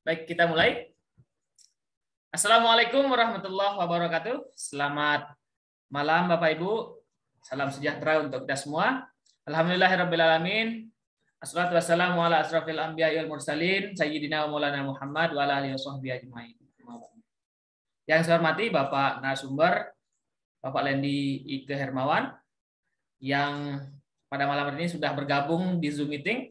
Baik, kita mulai. Assalamualaikum warahmatullahi wabarakatuh. Selamat malam Bapak Ibu. Salam sejahtera untuk kita semua. Alhamdulillahirrabbilalamin. Assalatu wassalamu ala asrafil anbiya wal mursalin sayyidina wa maulana Muhammad wa ala alihi washabbihi ajmain. Yang saya hormati Bapak narasumber Bapak Lendi Ike Hermawan yang pada malam ini sudah bergabung di Zoom meeting,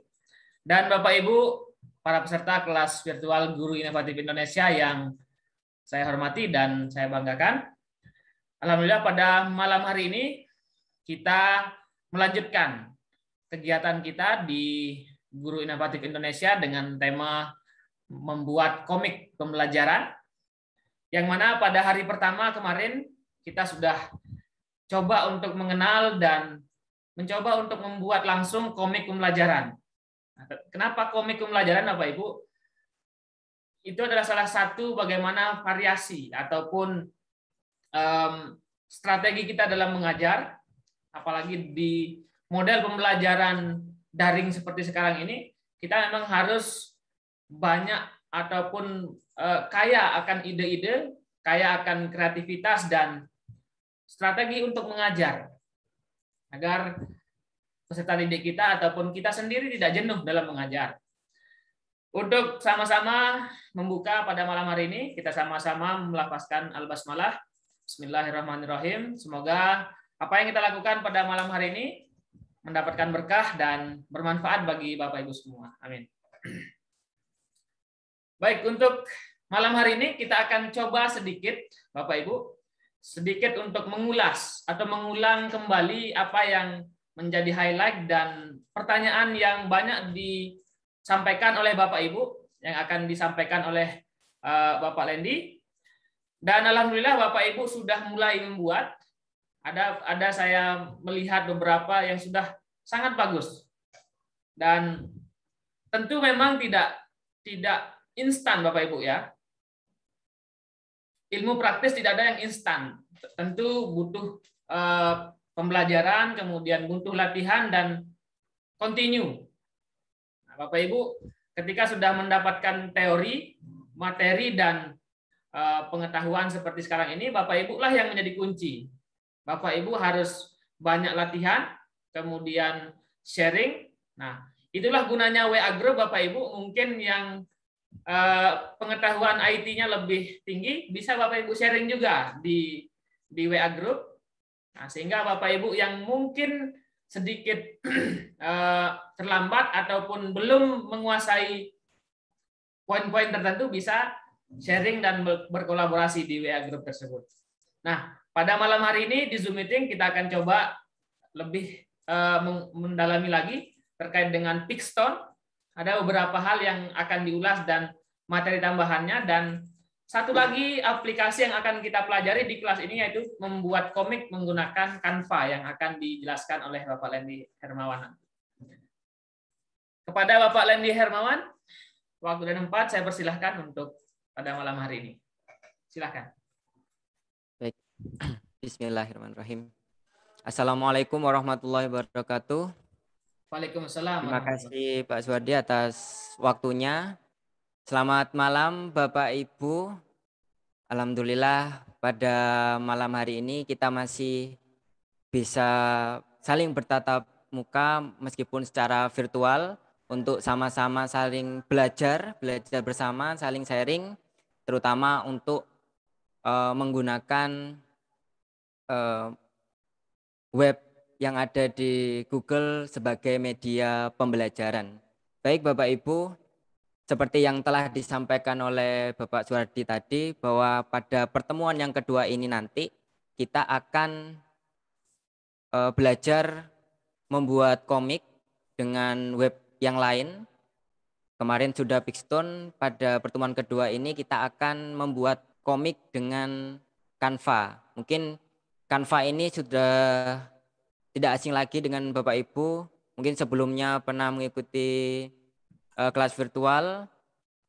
dan Bapak Ibu para peserta kelas virtual Guru Inovatif Indonesia yang saya hormati dan saya banggakan. Alhamdulillah pada malam hari ini kita melanjutkan kegiatan kita di Guru Inovatif Indonesia dengan tema membuat komik pembelajaran, yang mana pada hari pertama kemarin kita sudah coba untuk mengenal dan mencoba untuk membuat langsung komik pembelajaran. Kenapa komik pembelajaran, Bapak Ibu? Itu adalah salah satu bagaimana variasi ataupun strategi kita dalam mengajar, apalagi di model pembelajaran daring seperti sekarang ini, kita memang harus banyak ataupun kaya akan ide-ide, kaya akan kreativitas dan strategi untuk mengajar, agar peserta didik kita ataupun kita sendiri tidak jenuh dalam mengajar. Untuk sama-sama membuka pada malam hari ini, kita sama-sama melafazkan al-basmalah. Bismillahirrahmanirrahim. Semoga apa yang kita lakukan pada malam hari ini mendapatkan berkah dan bermanfaat bagi Bapak Ibu semua. Amin. Baik, untuk malam hari ini kita akan coba sedikit, Bapak Ibu, sedikit untuk mengulas atau mengulang kembali apa yang menjadi highlight dan pertanyaan yang banyak disampaikan oleh Bapak Ibu, yang akan disampaikan oleh Bapak Lendi. Dan alhamdulillah Bapak Ibu sudah mulai membuat. Ada saya melihat beberapa yang sudah sangat bagus. Dan tentu memang tidak instan Bapak Ibu ya. Ilmu praktis tidak ada yang instan. Tentu butuh pembelajaran, kemudian butuh latihan dan continue. Nah, Bapak Ibu, ketika sudah mendapatkan teori, materi dan pengetahuan seperti sekarang ini, Bapak Ibu lah yang menjadi kunci. Bapak Ibu harus banyak latihan, kemudian sharing. Nah, itulah gunanya WA Group, Bapak Ibu. Mungkin yang pengetahuan IT-nya lebih tinggi, bisa Bapak Ibu sharing juga di WA Group. Nah, sehingga Bapak Ibu yang mungkin sedikit terlambat ataupun belum menguasai poin-poin tertentu bisa sharing dan berkolaborasi di WA Group tersebut. Nah, pada malam hari ini di Zoom meeting kita akan coba lebih mendalami lagi terkait dengan Pixton. Ada beberapa hal yang akan diulas dan materi tambahannya, dan satu lagi aplikasi yang akan kita pelajari di kelas ini yaitu membuat komik menggunakan Canva yang akan dijelaskan oleh Bapak Lendi Hermawan. Kepada Bapak Lendi Hermawan, waktu dan tempat saya persilahkan untuk pada malam hari ini. Silakan. Baik. Bismillahirrahmanirrahim. Assalamualaikum warahmatullahi wabarakatuh. Waalaikumsalam. Terima kasih Pak Suwardi atas waktunya. Selamat malam Bapak Ibu. Alhamdulillah pada malam hari ini kita masih bisa saling bertatap muka meskipun secara virtual untuk sama-sama saling belajar bersama, saling sharing, terutama untuk menggunakan web yang ada di Google sebagai media pembelajaran. Baik Bapak Ibu, seperti yang telah disampaikan oleh Bapak Suwardi tadi, bahwa pada pertemuan yang kedua ini nanti kita akan belajar membuat komik dengan web yang lain. Kemarin sudah Pixton, pada pertemuan kedua ini kita akan membuat komik dengan Canva. Mungkin Canva ini sudah tidak asing lagi dengan Bapak Ibu. Mungkin sebelumnya pernah mengikuti kelas virtual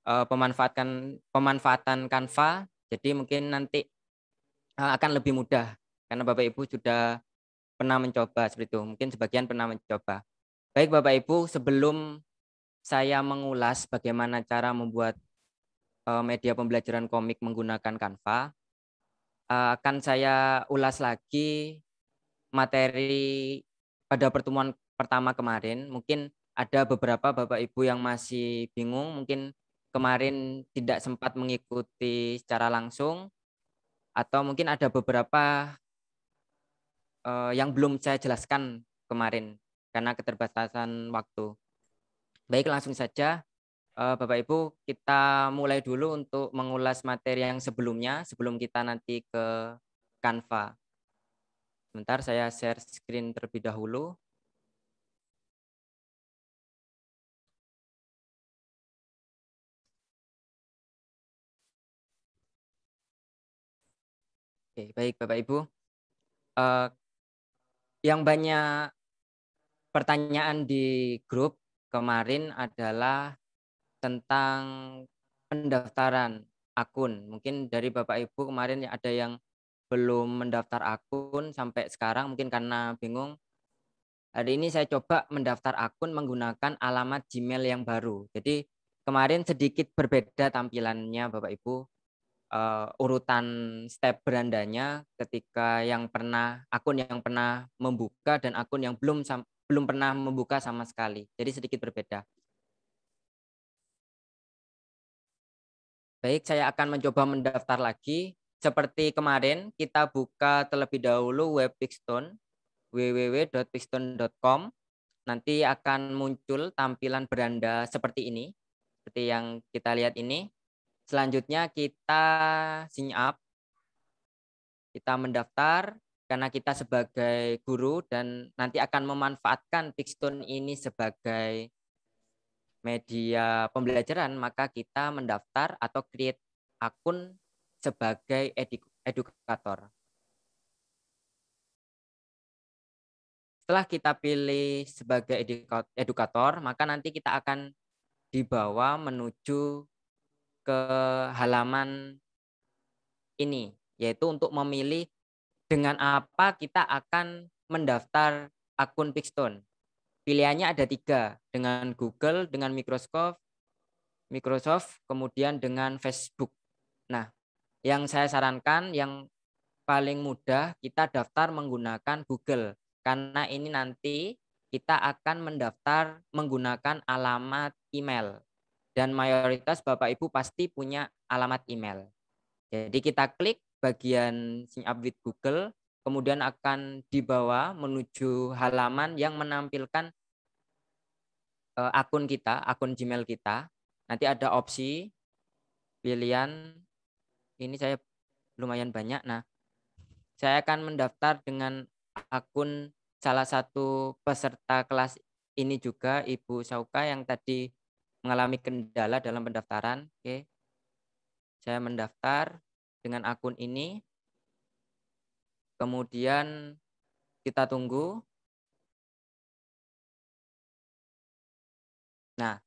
pemanfaatan Canva. Jadi mungkin nanti akan lebih mudah karena Bapak Ibu sudah pernah mencoba seperti itu. Mungkin sebagian pernah mencoba. Baik Bapak Ibu, sebelum saya mengulas bagaimana cara membuat media pembelajaran komik menggunakan Canva. Akan saya ulas lagi materi pada pertemuan pertama kemarin. Mungkin ada beberapa Bapak Ibu yang masih bingung, mungkin kemarin tidak sempat mengikuti secara langsung, atau mungkin ada beberapa yang belum saya jelaskan kemarin karena keterbatasan waktu. Baik, langsung saja Bapak Ibu, kita mulai dulu untuk mengulas materi yang sebelumnya sebelum kita nanti ke Canva. Sebentar, saya share screen terlebih dahulu. Oke, baik Bapak Ibu. Yang banyak pertanyaan di grup kemarin adalah tentang pendaftaran akun. Mungkin dari Bapak Ibu kemarin ada yang belum mendaftar akun sampai sekarang, mungkin karena bingung. Hari ini saya coba mendaftar akun menggunakan alamat Gmail yang baru. Jadi kemarin sedikit berbeda tampilannya Bapak Ibu. Urutan step berandanya ketika akun yang pernah membuka dan akun yang belum pernah membuka sama sekali. Jadi sedikit berbeda. Baik, saya akan mencoba mendaftar lagi. Seperti kemarin, kita buka terlebih dahulu web Pixton, www.pixton.com. Nanti akan muncul tampilan beranda seperti ini, seperti yang kita lihat ini. Selanjutnya kita sign up, kita mendaftar karena kita sebagai guru dan nanti akan memanfaatkan Pixton ini sebagai media pembelajaran, maka kita mendaftar atau create akun sebagai edukator. Setelah kita pilih sebagai edukator, maka nanti kita akan dibawa menuju ke halaman ini, yaitu untuk memilih dengan apa kita akan mendaftar akun Pixton. Pilihannya ada 3, dengan Google, dengan Microsoft, kemudian dengan Facebook. Nah, yang saya sarankan yang paling mudah kita daftar menggunakan Google, karena ini nanti kita akan mendaftar menggunakan alamat email. Dan mayoritas Bapak Ibu pasti punya alamat email. Jadi kita klik bagian sign up with Google, kemudian akan dibawa menuju halaman yang menampilkan akun kita, akun Gmail kita. Nanti ada opsi pilihan, ini saya lumayan banyak. Nah, saya akan mendaftar dengan akun salah satu peserta kelas ini juga, Ibu Sauka yang tadi mengalami kendala dalam pendaftaran. Oke, saya mendaftar dengan akun ini. Kemudian kita tunggu. Nah,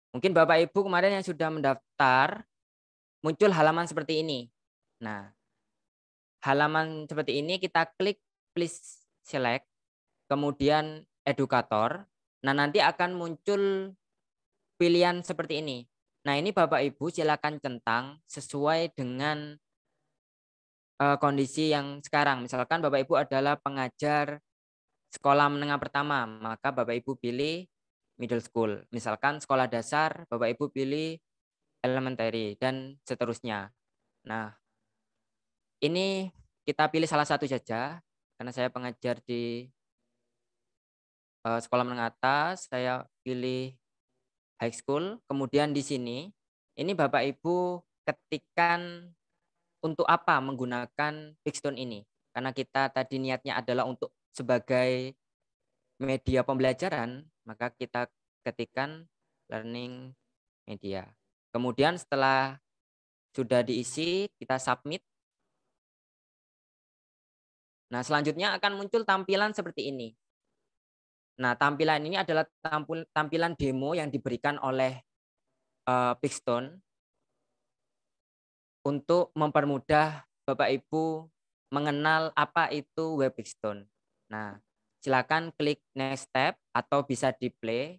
mungkin Bapak Ibu kemarin yang sudah mendaftar, muncul halaman seperti ini. Nah, halaman seperti ini kita klik please select, kemudian edukator. Nah, nanti akan muncul pilihan seperti ini. Nah, ini Bapak Ibu silakan centang sesuai dengan kondisi yang sekarang. Misalkan Bapak Ibu adalah pengajar sekolah menengah pertama, maka Bapak Ibu pilih middle school. Misalkan sekolah dasar, Bapak Ibu pilih elementary dan seterusnya. Nah, ini kita pilih salah satu saja karena saya pengajar di sekolah menengah atas, saya pilih high school. Kemudian di sini, ini Bapak Ibu ketikkan untuk apa menggunakan Pixton ini. Karena kita tadi niatnya adalah untuk sebagai media pembelajaran, maka kita ketikkan learning media. Kemudian setelah sudah diisi, kita submit. Nah, selanjutnya akan muncul tampilan seperti ini. Nah, tampilan ini adalah tampilan demo yang diberikan oleh Pixton untuk mempermudah Bapak Ibu mengenal apa itu web Pixton. Nah, silakan klik next step atau bisa di play.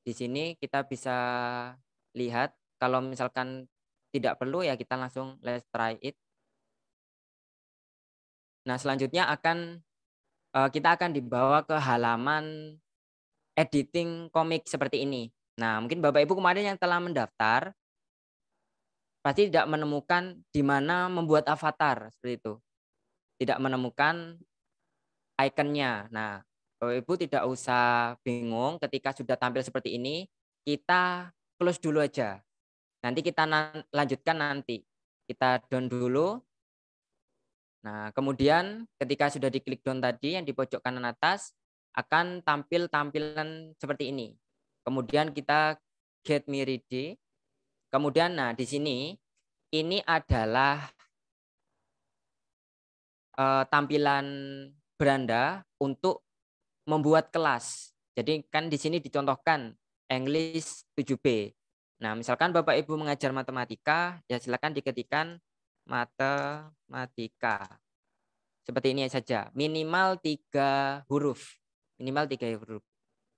Di sini kita bisa lihat kalau misalkan tidak perlu ya kita langsung let's try it. Nah, selanjutnya kita akan dibawa ke halaman editing komik seperti ini. Nah, mungkin Bapak Ibu kemarin yang telah mendaftar pasti tidak menemukan di mana membuat avatar seperti itu. Tidak menemukan ikonnya. Nah, Bapak Ibu tidak usah bingung ketika sudah tampil seperti ini, kita close dulu aja. Nanti kita lanjutkan nanti. Kita down dulu. Nah, kemudian ketika sudah diklik down tadi yang di pojok kanan atas, akan tampil tampilan seperti ini. Kemudian kita get me ready. Kemudian nah di sini ini adalah tampilan beranda untuk membuat kelas. Jadi kan di sini dicontohkan English 7B. Nah, misalkan Bapak Ibu mengajar matematika, ya silakan diketikkan matematika. Seperti ini saja, minimal 3 huruf. Minimal 3 huruf.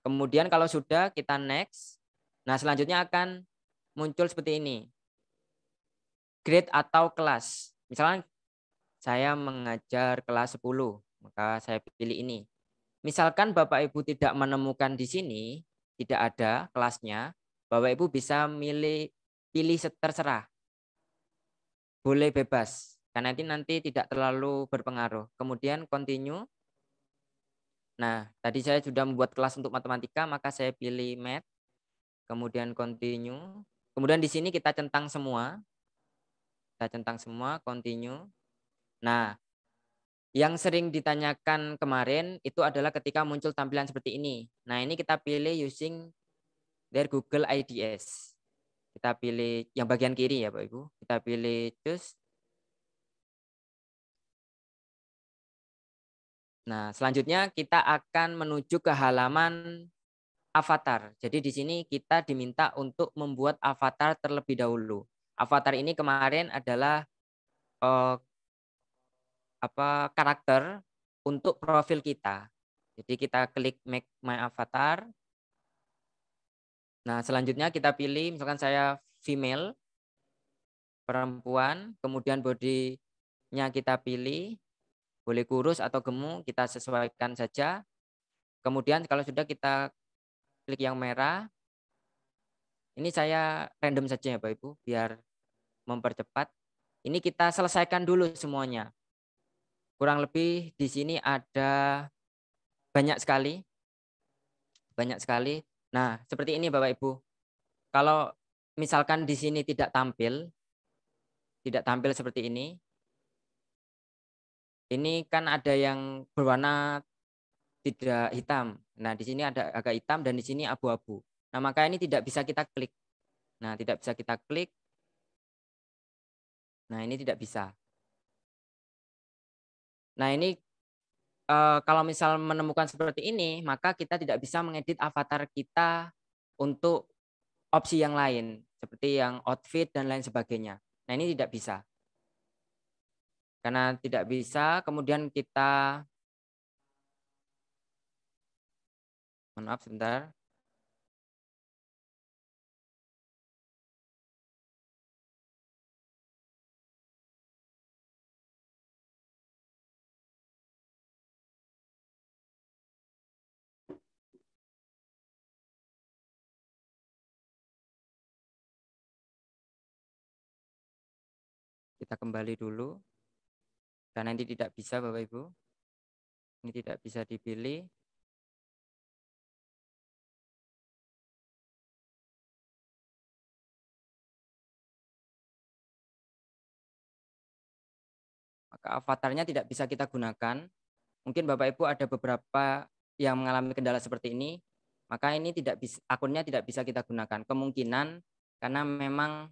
Kemudian kalau sudah kita next. Nah, selanjutnya akan muncul seperti ini. Grade atau kelas. Misalnya saya mengajar kelas 10, maka saya pilih ini. Misalkan Bapak Ibu tidak menemukan di sini, tidak ada kelasnya, Bapak Ibu bisa pilih terserah. Boleh bebas, karena nanti tidak terlalu berpengaruh. Kemudian continue. Nah, tadi saya sudah membuat kelas untuk matematika, maka saya pilih math. Kemudian continue. Kemudian di sini kita centang semua. Kita centang semua, continue. Nah, yang sering ditanyakan kemarin itu adalah ketika muncul tampilan seperti ini. Nah, ini kita pilih using their Google IDS. Kita pilih yang bagian kiri ya, Bapak Ibu. Kita pilih choose. Nah, selanjutnya kita akan menuju ke halaman avatar. Jadi di sini kita diminta untuk membuat avatar terlebih dahulu. Avatar ini kemarin adalah karakter untuk profil kita. Jadi kita klik make my avatar. Nah, selanjutnya kita pilih misalkan saya female, perempuan, kemudian bodinya kita pilih, boleh kurus atau gemuk, kita sesuaikan saja. Kemudian kalau sudah kita klik yang merah, ini saya random saja ya Bapak Ibu, biar mempercepat. Ini kita selesaikan dulu semuanya. Kurang lebih di sini ada banyak sekali. Banyak sekali. Nah, seperti ini Bapak Ibu. Kalau misalkan di sini tidak tampil seperti ini kan ada yang berwarna tidak hitam. Nah, di sini ada agak hitam dan di sini abu-abu. Nah, maka ini tidak bisa kita klik. Nah, tidak bisa kita klik. Nah, ini tidak bisa. Nah, ini kalau misal menemukan seperti ini, maka kita tidak bisa mengedit avatar kita untuk opsi yang lain, seperti yang outfit dan lain sebagainya. Nah, ini tidak bisa. Karena tidak bisa, kemudian kita, mohon maaf sebentar. Kita kembali dulu. Karena nanti tidak bisa Bapak Ibu. Ini tidak bisa dipilih. Maka avatarnya tidak bisa kita gunakan. Mungkin Bapak Ibu ada beberapa yang mengalami kendala seperti ini. Maka ini tidak bisa, akunnya tidak bisa kita gunakan. Kemungkinan karena memang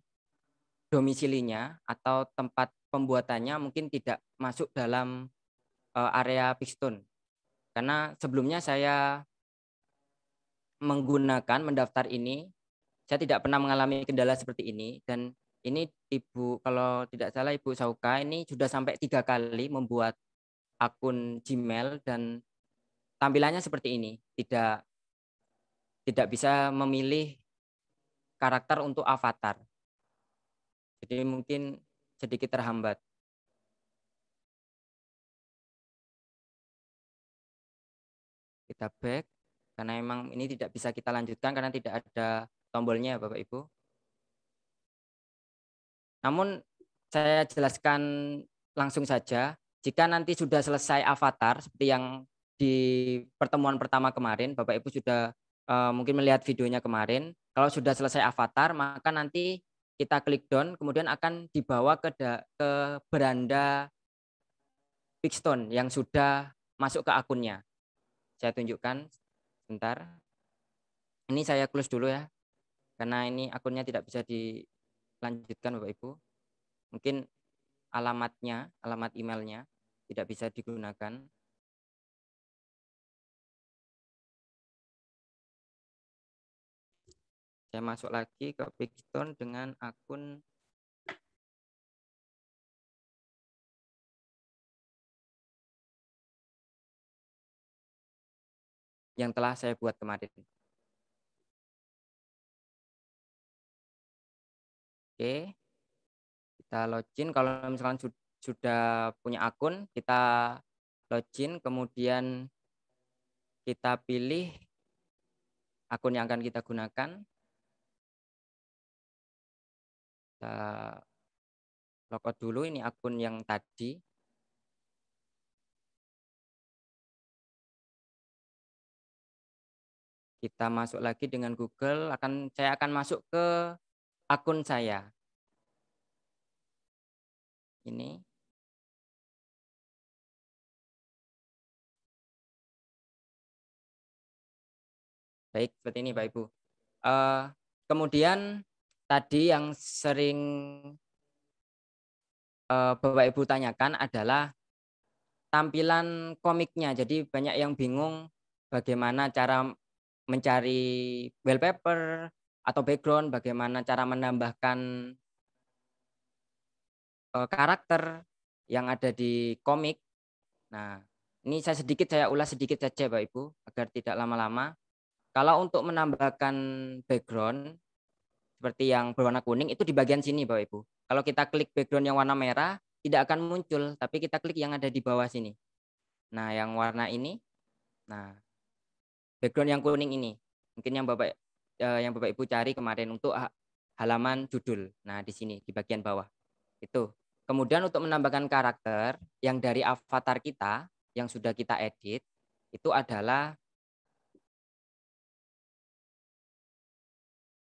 domisilinya atau tempat pembuatannya mungkin tidak masuk dalam area Pixtone. Karena sebelumnya saya mendaftar ini, saya tidak pernah mengalami kendala seperti ini. Dan ini Ibu, kalau tidak salah Ibu Sauka ini sudah sampai 3 kali membuat akun Gmail dan tampilannya seperti ini. Tidak bisa memilih karakter untuk avatar. Jadi mungkin sedikit terhambat. Kita back, karena memang ini tidak bisa kita lanjutkan karena tidak ada tombolnya Bapak Ibu. Namun saya jelaskan langsung saja, jika nanti sudah selesai avatar seperti yang di pertemuan pertama kemarin, Bapak Ibu sudah mungkin melihat videonya kemarin. Kalau sudah selesai avatar, maka nanti kita klik down, kemudian akan dibawa ke beranda Pixton yang sudah masuk ke akunnya. Saya tunjukkan sebentar. Ini saya close dulu ya, karena ini akunnya tidak bisa dilanjutkan Bapak Ibu. Mungkin alamat emailnya tidak bisa digunakan. Saya masuk lagi ke Pixton dengan akun yang telah saya buat kemarin. Oke, kita login. Kalau misalkan sudah punya akun, kita login, kemudian kita pilih akun yang akan kita gunakan. Kita logout dulu, ini akun yang tadi. Kita masuk lagi dengan Google, saya akan masuk ke akun saya. Ini. Baik, seperti ini Pak Ibu. Kemudian tadi yang sering Bapak Ibu tanyakan adalah tampilan komiknya. Jadi banyak yang bingung bagaimana cara mencari wallpaper atau background, bagaimana cara menambahkan karakter yang ada di komik. Nah, ini saya ulas sedikit saja Bapak Ibu agar tidak lama-lama. Kalau untuk menambahkan background seperti yang berwarna kuning itu di bagian sini Bapak Ibu. Kalau kita klik background yang warna merah tidak akan muncul, tapi kita klik yang ada di bawah sini. Nah, yang warna ini. Nah, background yang kuning ini. Mungkin yang Bapak Ibu cari kemarin untuk halaman judul. Nah, di sini di bagian bawah. Itu. Kemudian untuk menambahkan karakter yang dari avatar kita yang sudah kita edit itu adalah,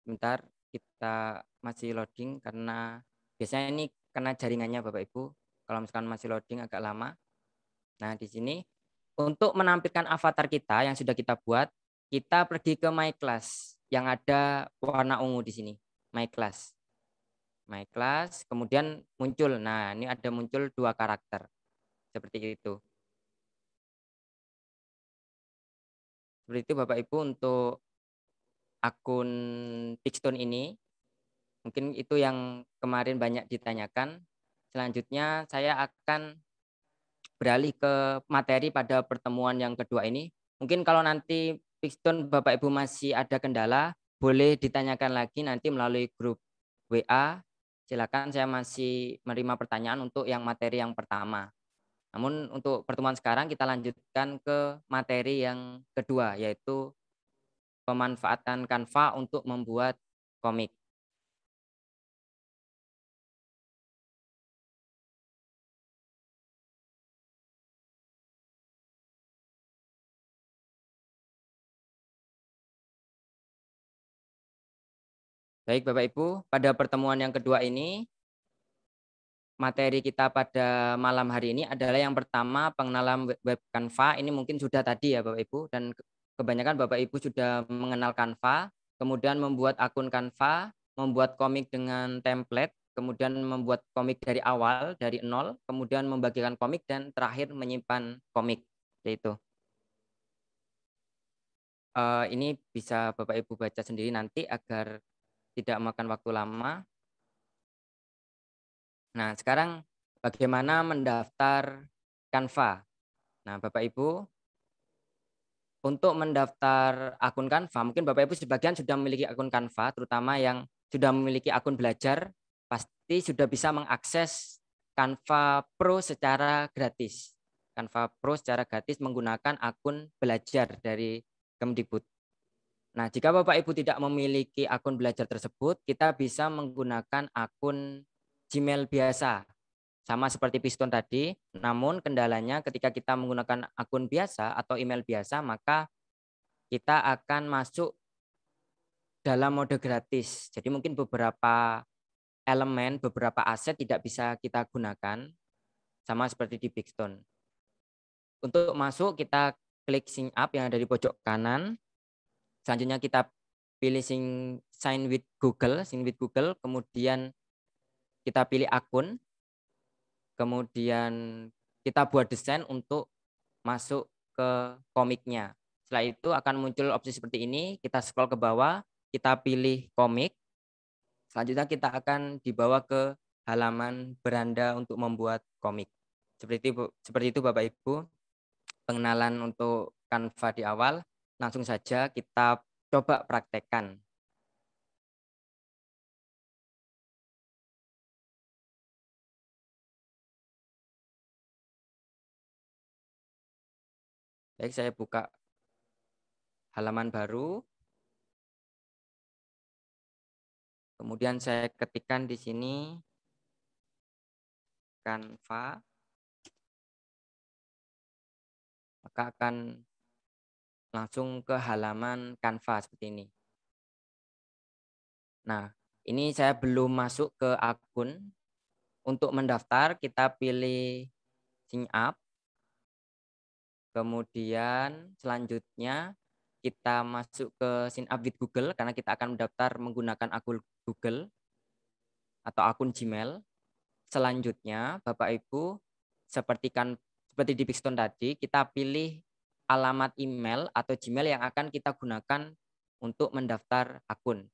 bentar, kita masih loading karena biasanya ini kena jaringannya Bapak Ibu. Kalau misalkan masih loading agak lama. Nah, di sini untuk menampilkan avatar kita yang sudah kita buat, kita pergi ke My Class yang ada warna ungu di sini. My Class. My Class, kemudian muncul. Nah, ini ada muncul 2 karakter. Seperti itu. Seperti itu Bapak Ibu untuk akun Pixton ini. Mungkin itu yang kemarin banyak ditanyakan. Selanjutnya saya akan beralih ke materi pada pertemuan yang kedua ini. Mungkin kalau nanti Pixton Bapak Ibu masih ada kendala, boleh ditanyakan lagi nanti melalui grup WA. Silakan, saya masih menerima pertanyaan untuk yang materi yang pertama. Namun untuk pertemuan sekarang kita lanjutkan ke materi yang kedua, yaitu pemanfaatan Canva untuk membuat komik. Baik Bapak Ibu, pada pertemuan yang kedua ini, materi kita pada malam hari ini adalah yang pertama pengenalan web Canva. Ini mungkin sudah tadi ya Bapak Ibu, dan kebanyakan Bapak Ibu sudah mengenal Canva, kemudian membuat akun Canva, membuat komik dengan template, kemudian membuat komik dari awal, dari nol, kemudian membagikan komik, dan terakhir menyimpan komik. Yaitu. Ini bisa Bapak Ibu baca sendiri nanti agar tidak makan waktu lama. Nah, sekarang bagaimana mendaftar Canva? Nah, Bapak Ibu, untuk mendaftar akun Canva, mungkin Bapak Ibu sebagian sudah memiliki akun Canva, terutama yang sudah memiliki akun belajar. pasti sudah bisa mengakses Canva Pro secara gratis. Canva Pro secara gratis menggunakan akun belajar dari Kemdikbud. Nah, jika Bapak Ibu tidak memiliki akun belajar tersebut, kita bisa menggunakan akun Gmail biasa. Sama seperti Piston tadi, namun kendalanya ketika kita menggunakan akun biasa atau email biasa, maka kita akan masuk dalam mode gratis. Jadi mungkin beberapa elemen, beberapa aset tidak bisa kita gunakan, sama seperti di Bigstone. Untuk masuk, kita klik sign up yang ada di pojok kanan. Selanjutnya kita pilih sign with Google, kemudian kita pilih akun, kemudian kita buat desain untuk masuk ke komiknya. Setelah itu akan muncul opsi seperti ini, kita scroll ke bawah, kita pilih komik. Selanjutnya kita akan dibawa ke halaman beranda untuk membuat komik. Seperti itu Bapak Ibu, pengenalan untuk Canva di awal. Langsung saja kita coba praktekkan. Baik, saya buka halaman baru. Kemudian saya ketikkan di sini Canva. Maka akan langsung ke halaman Canva seperti ini. Nah, ini saya belum masuk ke akun. Untuk mendaftar, kita pilih sign up. Kemudian selanjutnya kita masuk ke sign up with Google karena kita akan mendaftar menggunakan akun Google atau akun Gmail. Selanjutnya, Bapak Ibu, seperti di Bigstone tadi, kita pilih alamat email atau Gmail yang akan kita gunakan untuk mendaftar akun.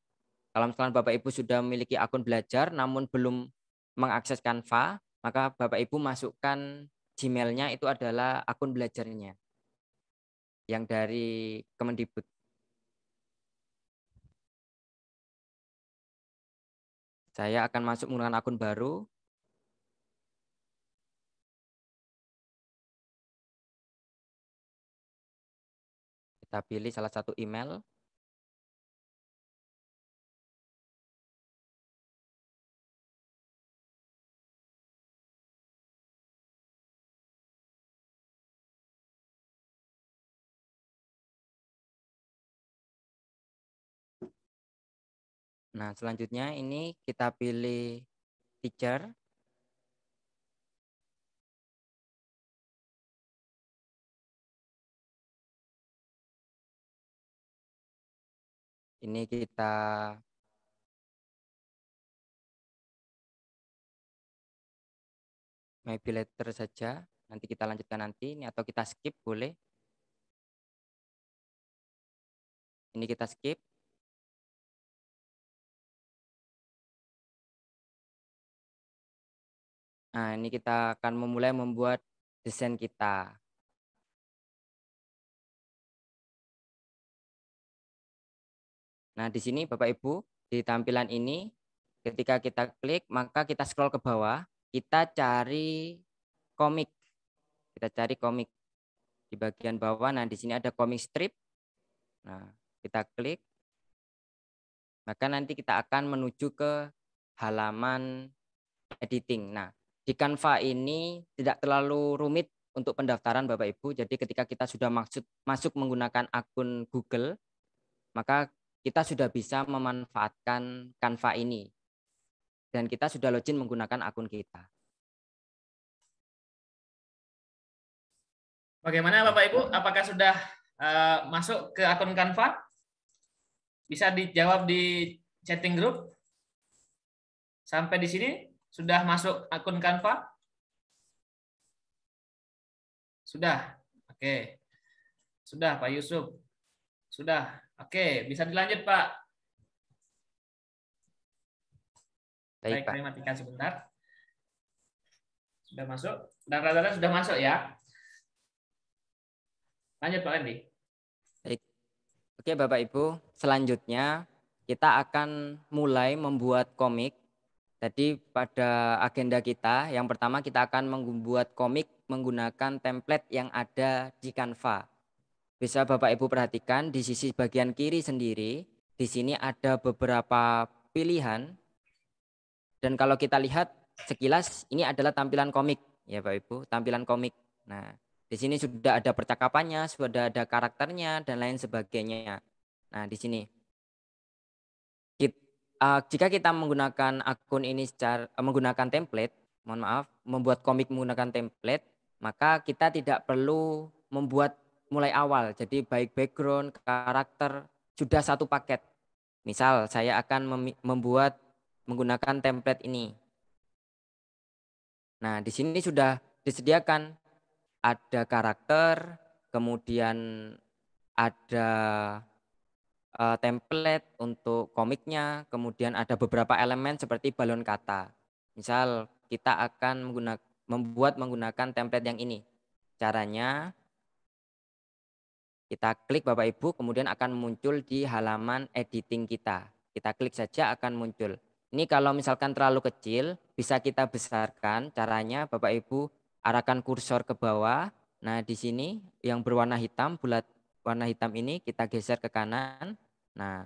Kalau misalkan Bapak Ibu sudah memiliki akun belajar namun belum mengakses Canva, maka Bapak Ibu masukkan Gmail-nya itu adalah akun belajarnya yang dari Kemendikbud. Saya akan masuk menggunakan akun baru. Kita pilih salah satu email. Nah, selanjutnya ini kita pilih teacher. Ini kita maybe later saja. Nanti kita lanjutkan nanti ini atau kita skip boleh. Ini kita skip. Nah, ini kita akan memulai membuat desain kita. Nah, di sini Bapak Ibu, di tampilan ini ketika kita klik, maka kita scroll ke bawah, kita cari komik. Kita cari komik di bagian bawah. Nah, di sini ada komik strip. Nah, kita klik. Maka nanti kita akan menuju ke halaman editing. Nah, di Canva ini tidak terlalu rumit untuk pendaftaran Bapak Ibu. Jadi ketika kita sudah masuk menggunakan akun Google, maka kita sudah bisa memanfaatkan Canva ini. Dan kita sudah login menggunakan akun kita. Bagaimana Bapak Ibu? Apakah sudah masuk ke akun Canva? Bisa dijawab di chatting group. Sampai di sini sudah masuk akun Canva? Sudah. Oke. Sudah Pak Yusuf. Sudah. Oke, bisa dilanjut Pak. Baik, Pak. saya matikan sebentar. Sudah masuk. Dan rata-rata sudah masuk ya. Lanjut Pak Andi. Baik. Oke Bapak Ibu, selanjutnya kita akan mulai membuat komik. Tadi pada agenda kita, yang pertama kita akan membuat komik menggunakan template yang ada di Canva. Bisa Bapak Ibu perhatikan di sisi bagian kiri sendiri, di sini ada beberapa pilihan dan kalau kita lihat sekilas ini adalah tampilan komik ya Bapak Ibu, tampilan komik. Nah, di sini sudah ada percakapannya, sudah ada karakternya dan lain sebagainya. Nah, di sini jika kita menggunakan akun ini menggunakan template, mohon maaf, membuat komik menggunakan template, maka kita tidak perlu membuat mulai awal. Jadi baik background, karakter sudah satu paket. Misal saya akan membuat menggunakan template ini. Nah, di sini sudah disediakan ada karakter, kemudian ada template untuk komiknya, kemudian ada beberapa elemen seperti balon kata. Misal kita akan membuat menggunakan template yang ini. Caranya kita klik Bapak Ibu, kemudian akan muncul di halaman editing kita. Kita klik saja akan muncul. Ini kalau misalkan terlalu kecil, bisa kita besarkan. Caranya Bapak Ibu arahkan kursor ke bawah. Nah, di sini yang berwarna hitam, bulat warna hitam ini kita geser ke kanan. Nah,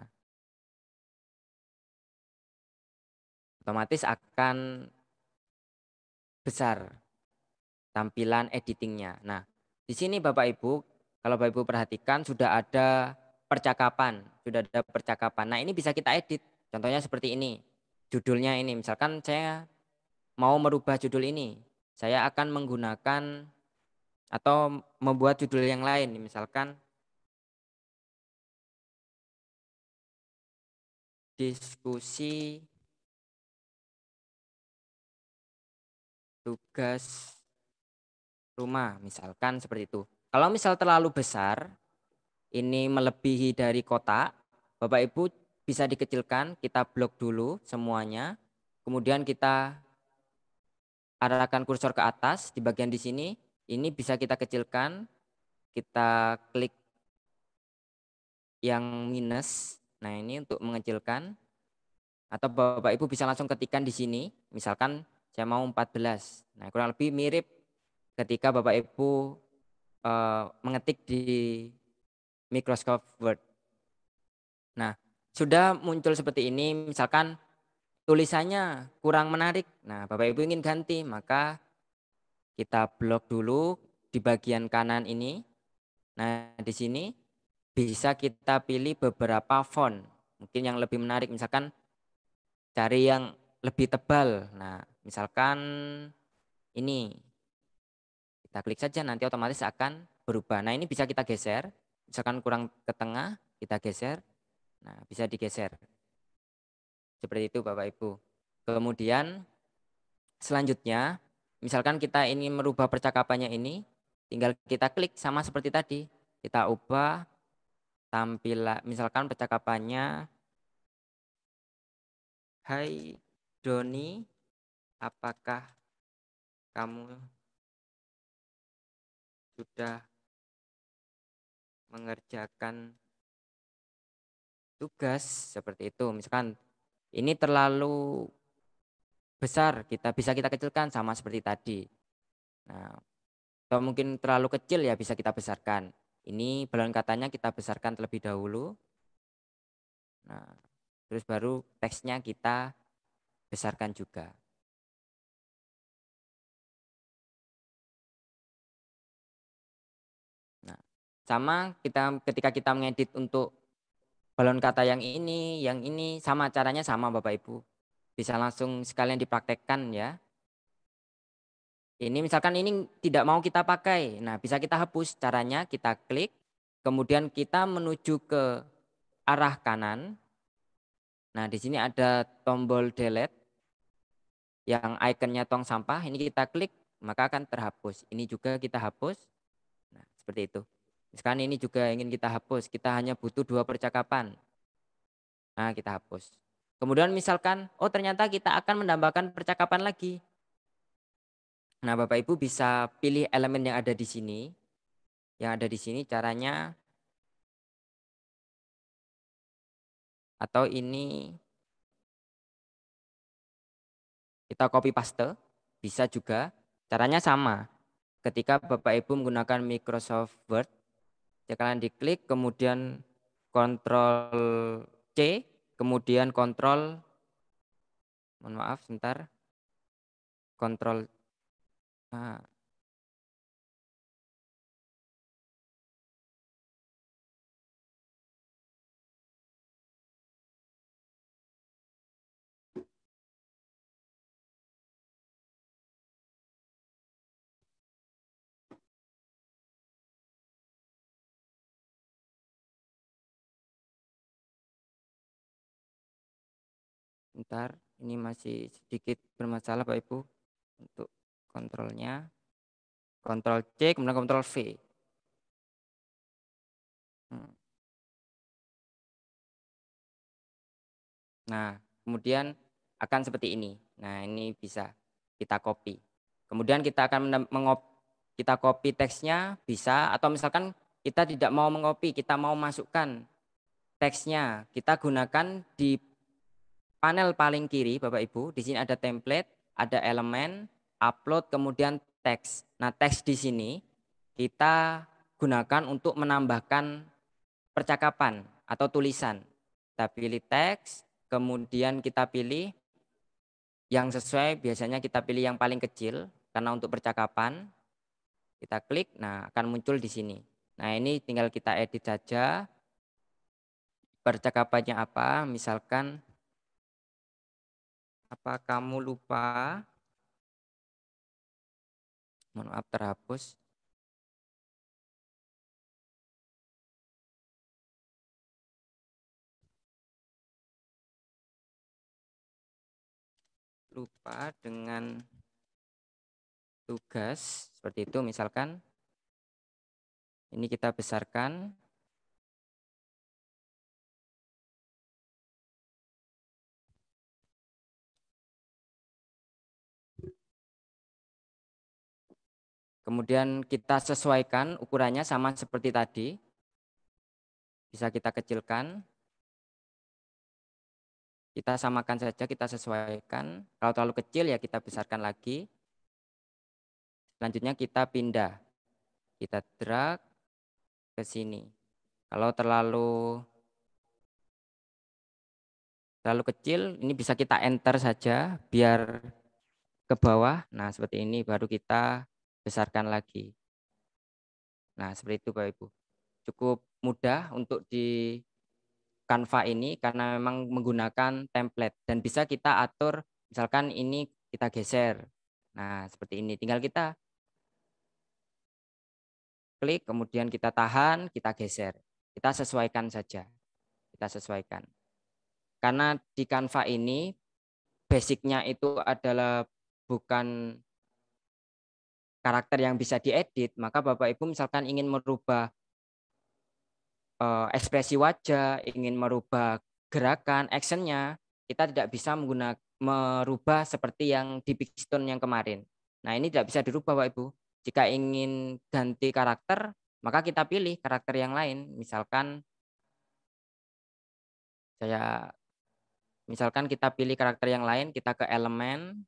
otomatis akan besar tampilan editingnya. Nah, di sini Bapak Ibu, kalau Bapak Ibu perhatikan sudah ada percakapan, sudah ada percakapan. Nah, ini bisa kita edit. Contohnya seperti ini. Judulnya ini, misalkan saya mau merubah judul ini. Saya akan menggunakan atau membuat judul yang lain, misalkan diskusi tugas rumah, misalkan seperti itu. Kalau misal terlalu besar, ini melebihi dari kotak, Bapak Ibu bisa dikecilkan, kita blok dulu semuanya. Kemudian kita arahkan kursor ke atas di bagian di sini, ini bisa kita kecilkan, kita klik yang minus. Nah, ini untuk mengecilkan atau Bapak Ibu bisa langsung ketikkan di sini, misalkan saya mau 14. Nah, kurang lebih mirip ketika Bapak Ibu mengetik di Microsoft Word. Nah, sudah muncul seperti ini, misalkan tulisannya kurang menarik. Nah, Bapak Ibu ingin ganti, maka kita blok dulu di bagian kanan ini. Nah, di sini bisa kita pilih beberapa font, mungkin yang lebih menarik, misalkan cari yang lebih tebal. Nah, misalkan ini. Kita klik saja nanti otomatis akan berubah. Nah, ini bisa kita geser. Misalkan kurang ke tengah, kita geser. Nah, bisa digeser. Seperti itu Bapak Ibu. Kemudian selanjutnya, misalkan kita ingin merubah percakapannya ini, tinggal kita klik sama seperti tadi. Kita ubah tampilan, misalkan percakapannya, Hai Doni, apakah kamu sudah mengerjakan tugas seperti itu. Misalkan ini terlalu besar, kita kecilkan sama seperti tadi. Nah, atau mungkin terlalu kecil ya bisa kita besarkan. Ini balon katanya kita besarkan terlebih dahulu. Nah, terus baru teksnya kita besarkan juga. Nah, sama ketika kita mengedit untuk balon kata yang ini sama caranya sama Bapak Ibu. Bisa langsung sekalian dipraktekkan ya. Ini misalkan ini tidak mau kita pakai. Nah, bisa kita hapus. Caranya kita klik, kemudian kita menuju ke arah kanan. Nah, di sini ada tombol delete yang ikonnya tong sampah. Ini kita klik, maka akan terhapus. Ini juga kita hapus. Nah, seperti itu. Sekarang ini juga ingin kita hapus. Kita hanya butuh 2 percakapan. Nah, kita hapus. Kemudian misalkan, oh ternyata kita akan menambahkan percakapan lagi. Nah, Bapak Ibu bisa pilih elemen yang ada di sini. Yang ada di sini caranya, atau ini kita copy paste, bisa juga. Caranya sama. Ketika Bapak Ibu menggunakan Microsoft Word, kalian diklik, kemudian Ctrl C, kemudian Ctrl, mohon maaf sebentar, Ctrl, nah, sebentar, ini masih sedikit bermasalah Pak Ibu untuk kontrolnya. Ctrl C, kemudian Ctrl V. Hmm. Nah, kemudian akan seperti ini. Nah, ini bisa kita copy. Kemudian kita akan kita copy teksnya bisa, atau misalkan kita tidak mau mengcopy, kita mau masukkan teksnya. Kita gunakan di panel paling kiri Bapak Ibu. Di sini ada template, ada elemen, upload, kemudian teks. Nah, teks di sini kita gunakan untuk menambahkan percakapan atau tulisan. Kita pilih teks, kemudian kita pilih yang sesuai, biasanya kita pilih yang paling kecil karena untuk percakapan. Kita klik, nah akan muncul di sini. Nah, ini tinggal kita edit saja. Percakapannya apa? Misalkan, apa kamu lupa? Mohon maaf, terhapus. Lupa dengan tugas, seperti itu misalkan. Ini kita besarkan. Kemudian kita sesuaikan ukurannya sama seperti tadi. Bisa kita kecilkan. Kita samakan saja, kita sesuaikan. Kalau terlalu kecil ya kita besarkan lagi. Selanjutnya kita pindah. Kita drag ke sini. Kalau terlalu kecil, ini bisa kita enter saja biar ke bawah. Nah, seperti ini baru kita besarkan lagi. Nah, seperti itu Bapak Ibu. Cukup mudah untuk di Canva ini karena memang menggunakan template dan bisa kita atur, misalkan ini kita geser. Nah, seperti ini. Tinggal kita klik, kemudian kita tahan, kita geser. Kita sesuaikan saja. Kita sesuaikan. Karena di Canva ini basicnya itu adalah bukan karakter yang bisa diedit, maka Bapak Ibu misalkan ingin merubah ekspresi wajah, ingin merubah gerakan, actionnya, kita tidak bisa merubah seperti yang di Bigstone yang kemarin. Nah, ini tidak bisa dirubah Bapak Ibu. Jika ingin ganti karakter, maka kita pilih karakter yang lain. Misalkan kita pilih karakter yang lain, kita ke elemen,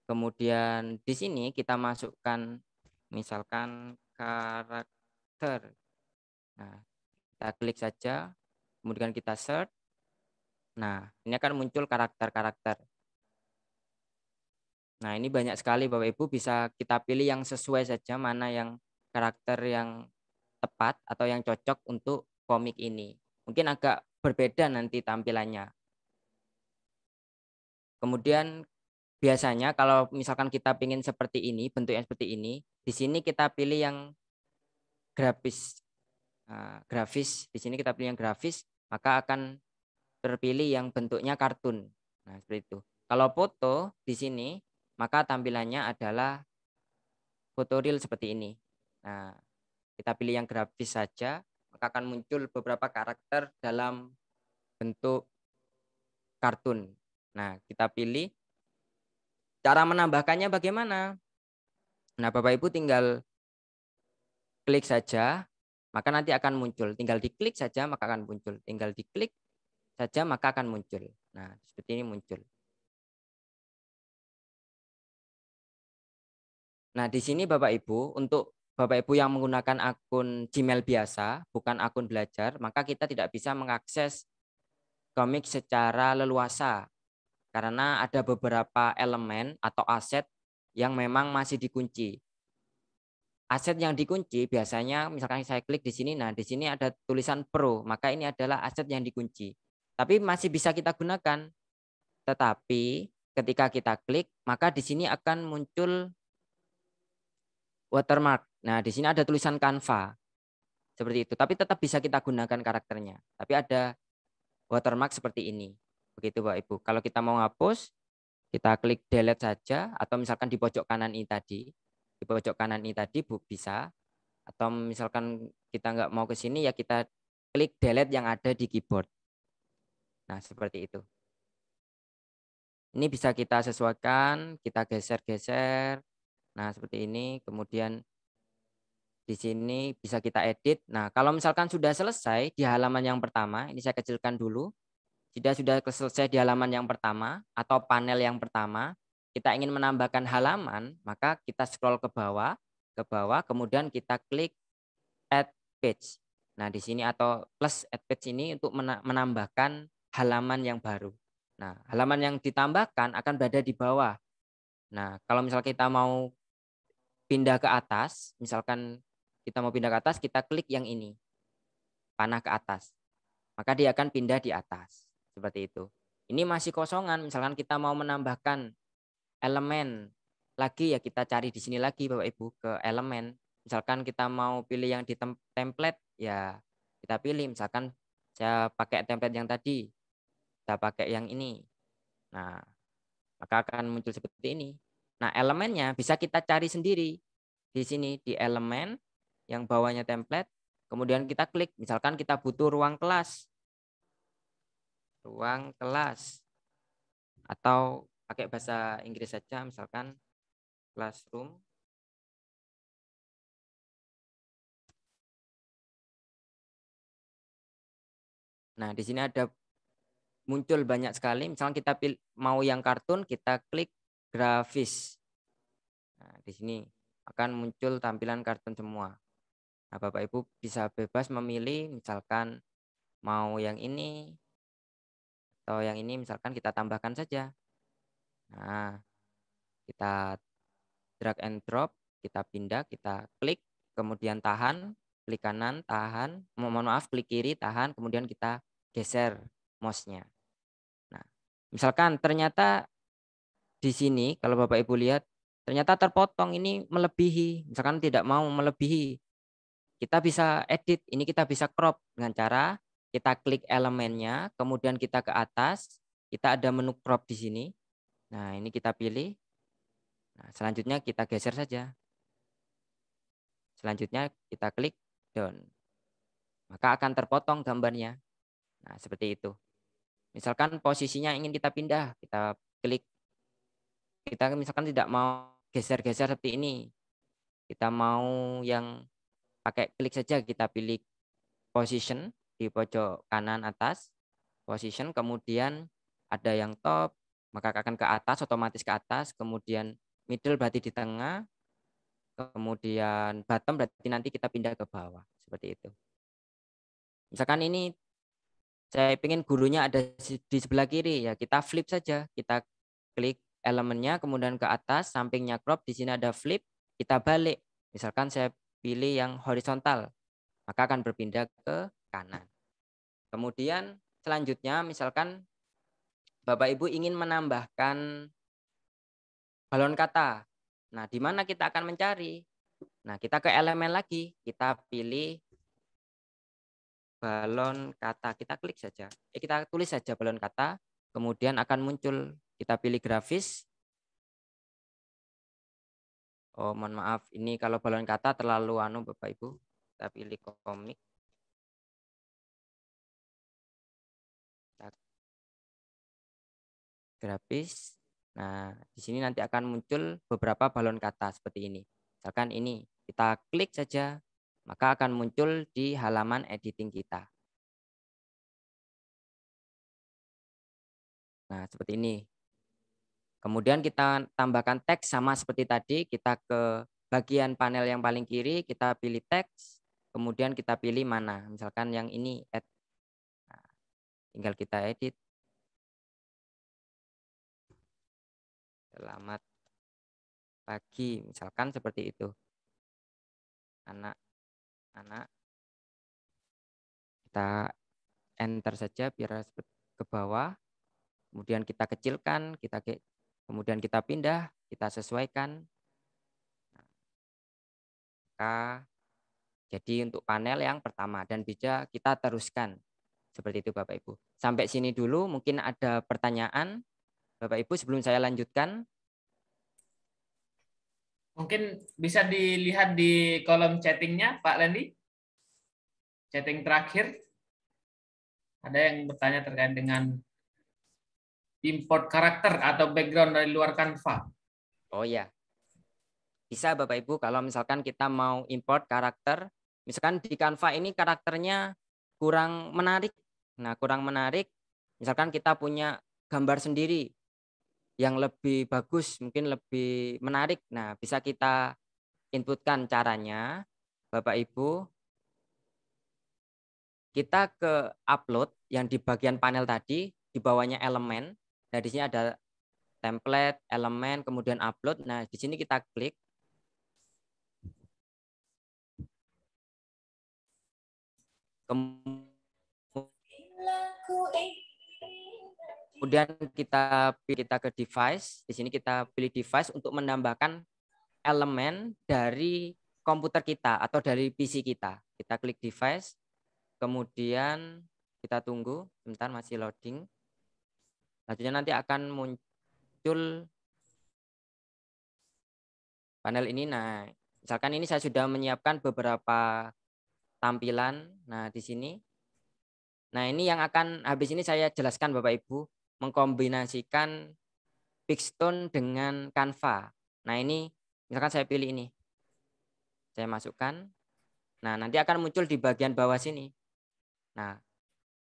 kemudian di sini kita masukkan misalkan karakter. Nah, kita klik saja, kemudian kita search. Nah, ini akan muncul karakter-karakter. Nah, ini banyak sekali Bapak Ibu, bisa kita pilih yang sesuai saja, mana yang karakter yang tepat atau yang cocok untuk komik ini. Mungkin agak berbeda nanti tampilannya. Kemudian biasanya kalau misalkan kita ingin seperti ini, bentuknya seperti ini, di sini kita pilih yang grafis. Grafis, di sini kita pilih yang grafis, maka akan terpilih yang bentuknya kartun. Nah, seperti itu. Kalau foto di sini, maka tampilannya adalah foto real seperti ini. Nah, kita pilih yang grafis saja, maka akan muncul beberapa karakter dalam bentuk kartun. Nah, kita pilih cara menambahkannya bagaimana. Nah, Bapak Ibu tinggal klik saja, maka nanti akan muncul. Tinggal diklik saja, maka akan muncul. Tinggal diklik saja, maka akan muncul. Nah, seperti ini muncul. Nah, di sini Bapak Ibu, untuk Bapak Ibu yang menggunakan akun Gmail biasa, bukan akun belajar, maka kita tidak bisa mengakses komik secara leluasa karena ada beberapa elemen atau aset yang memang masih dikunci. Aset yang dikunci biasanya misalkan saya klik di sini, nah di sini ada tulisan Pro, maka ini adalah aset yang dikunci. Tapi masih bisa kita gunakan. Tetapi ketika kita klik, maka di sini akan muncul watermark. Nah, di sini ada tulisan Canva. Seperti itu. Tapi tetap bisa kita gunakan karakternya. Tapi ada watermark seperti ini. Begitu Bapak Ibu. Kalau kita mau hapus, kita klik delete saja atau misalkan di pojok kanan ini tadi. Di pojok kanan ini tadi bisa, atau misalkan kita nggak mau ke sini ya kita klik delete yang ada di keyboard. Nah, seperti itu. Ini bisa kita sesuaikan, kita geser-geser. Nah, seperti ini. Kemudian di sini bisa kita edit. Nah, kalau misalkan sudah selesai di halaman yang pertama, ini saya kecilkan dulu. Sudah selesai di halaman yang pertama atau panel yang pertama, kita ingin menambahkan halaman, maka kita scroll ke bawah, kemudian kita klik add page. Nah, di sini atau plus add page ini untuk menambahkan halaman yang baru. Nah, halaman yang ditambahkan akan berada di bawah. Nah, kalau misal kita mau pindah ke atas, misalkan kita mau pindah ke atas, kita klik yang ini, panah ke atas. Maka dia akan pindah di atas. Seperti itu. Ini masih kosongan, misalkan kita mau menambahkan elemen lagi ya kita cari di sini lagi Bapak Ibu ke elemen. Misalkan kita mau pilih yang di template ya kita pilih, misalkan saya pakai template yang tadi, kita pakai yang ini. Nah, maka akan muncul seperti ini. Nah, elemennya bisa kita cari sendiri di sini di elemen yang bawahnya template, kemudian kita klik, misalkan kita butuh ruang kelas atau pakai bahasa Inggris saja, misalkan classroom. Nah, di sini ada muncul banyak sekali, misalkan kita mau yang kartun, kita klik grafis. Nah, di sini akan muncul tampilan kartun semua. Nah, Bapak Ibu bisa bebas memilih, misalkan mau yang ini atau yang ini, misalkan kita tambahkan saja. Nah, kita drag and drop, kita pindah, kita klik, kemudian tahan, klik kanan, tahan, mohon maaf, klik kiri, tahan, kemudian kita geser mouse-nya. Nah, misalkan ternyata di sini kalau Bapak Ibu lihat ternyata terpotong, ini melebihi, misalkan tidak mau melebihi. Kita bisa edit, ini kita bisa crop dengan cara kita klik elemennya, kemudian kita ke atas, kita ada menu crop di sini. Nah, ini kita pilih. Nah, selanjutnya kita geser saja. Selanjutnya kita klik down. Maka akan terpotong gambarnya. Nah, seperti itu. Misalkan posisinya ingin kita pindah, kita klik. Kita misalkan tidak mau geser-geser seperti ini. Kita mau yang pakai klik saja, kita pilih position di pojok kanan atas. Position, kemudian ada yang top, maka akan ke atas, otomatis ke atas. Kemudian middle berarti di tengah. Kemudian bottom berarti nanti kita pindah ke bawah. Seperti itu. Misalkan ini saya ingin gurunya ada di sebelah kiri, ya kita flip saja. Kita klik elemennya, kemudian ke atas, sampingnya crop, di sini ada flip, kita balik. Misalkan saya pilih yang horizontal, maka akan berpindah ke kanan. Kemudian selanjutnya misalkan Bapak Ibu ingin menambahkan balon kata. Nah, di mana kita akan mencari? Nah, kita ke elemen lagi, kita pilih balon kata, kita klik saja. Kita tulis saja balon kata, kemudian akan muncul, kita pilih grafis. Oh, mohon maaf, ini kalau balon kata terlalu Bapak Ibu. Kita pilih komik. Grafis. Nah, di sini nanti akan muncul beberapa balon kata seperti ini. Misalkan ini, kita klik saja, maka akan muncul di halaman editing kita. Nah, seperti ini. Kemudian kita tambahkan teks sama seperti tadi, kita ke bagian panel yang paling kiri, kita pilih teks, kemudian kita pilih mana. Misalkan yang ini add. Nah, tinggal kita edit. Selamat pagi, misalkan seperti itu. Anak-anak, kita enter saja biar ke bawah. Kemudian kita kecilkan, kemudian kita pindah, kita sesuaikan. Maka jadi untuk panel yang pertama dan bisa kita teruskan. Seperti itu Bapak Ibu. Sampai sini dulu, mungkin ada pertanyaan Bapak Ibu sebelum saya lanjutkan. Mungkin bisa dilihat di kolom chattingnya Pak Lendi. Chatting terakhir. Ada yang bertanya terkait dengan import karakter atau background dari luar Canva. Oh ya, bisa Bapak Ibu kalau misalkan kita mau import karakter, misalkan di Canva ini karakternya kurang menarik. Nah, kurang menarik, misalkan kita punya gambar sendiri yang lebih bagus, mungkin lebih menarik. Nah, bisa kita inputkan caranya, Bapak Ibu. Kita ke upload yang di bagian panel tadi, di bawahnya elemen. Nah, di sini ada template, elemen, kemudian upload. Nah, di sini kita klik. Kemudian kita ke device. Di sini kita pilih device untuk menambahkan elemen dari komputer kita atau dari PC kita. Kita klik device. Kemudian kita tunggu, sebentar masih loading. Selanjutnya nanti akan muncul panel ini. Nah, misalkan ini saya sudah menyiapkan beberapa tampilan. Nah, di sini. Nah, ini yang akan habis ini saya jelaskan Bapak Ibu, mengkombinasikan Pixstone dengan Canva. Nah, ini misalkan saya pilih ini. Saya masukkan. Nah, nanti akan muncul di bagian bawah sini. Nah,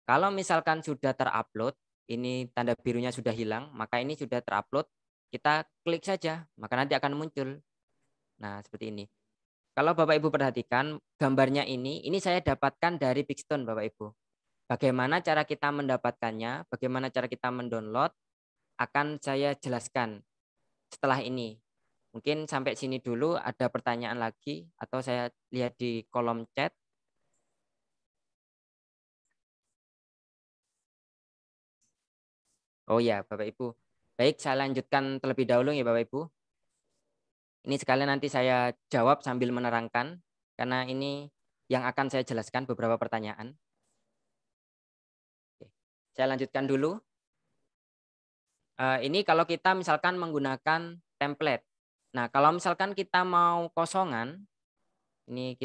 kalau misalkan sudah terupload, ini tanda birunya sudah hilang, maka ini sudah terupload, kita klik saja, maka nanti akan muncul. Nah, seperti ini. Kalau Bapak Ibu perhatikan gambarnya ini saya dapatkan dari Pixstone Bapak Ibu. Bagaimana cara kita mendapatkannya, bagaimana cara kita mendownload, akan saya jelaskan setelah ini. Mungkin sampai sini dulu, ada pertanyaan lagi atau saya lihat di kolom chat. Oh ya, Bapak Ibu. Baik, saya lanjutkan terlebih dahulu ya Bapak Ibu. Ini sekalian nanti saya jawab sambil menerangkan, karena ini yang akan saya jelaskan beberapa pertanyaan. Oke, saya lanjutkan dulu. Ini kalau kita misalkan menggunakan template. Nah, kalau misalkan kita mau kosongan, ini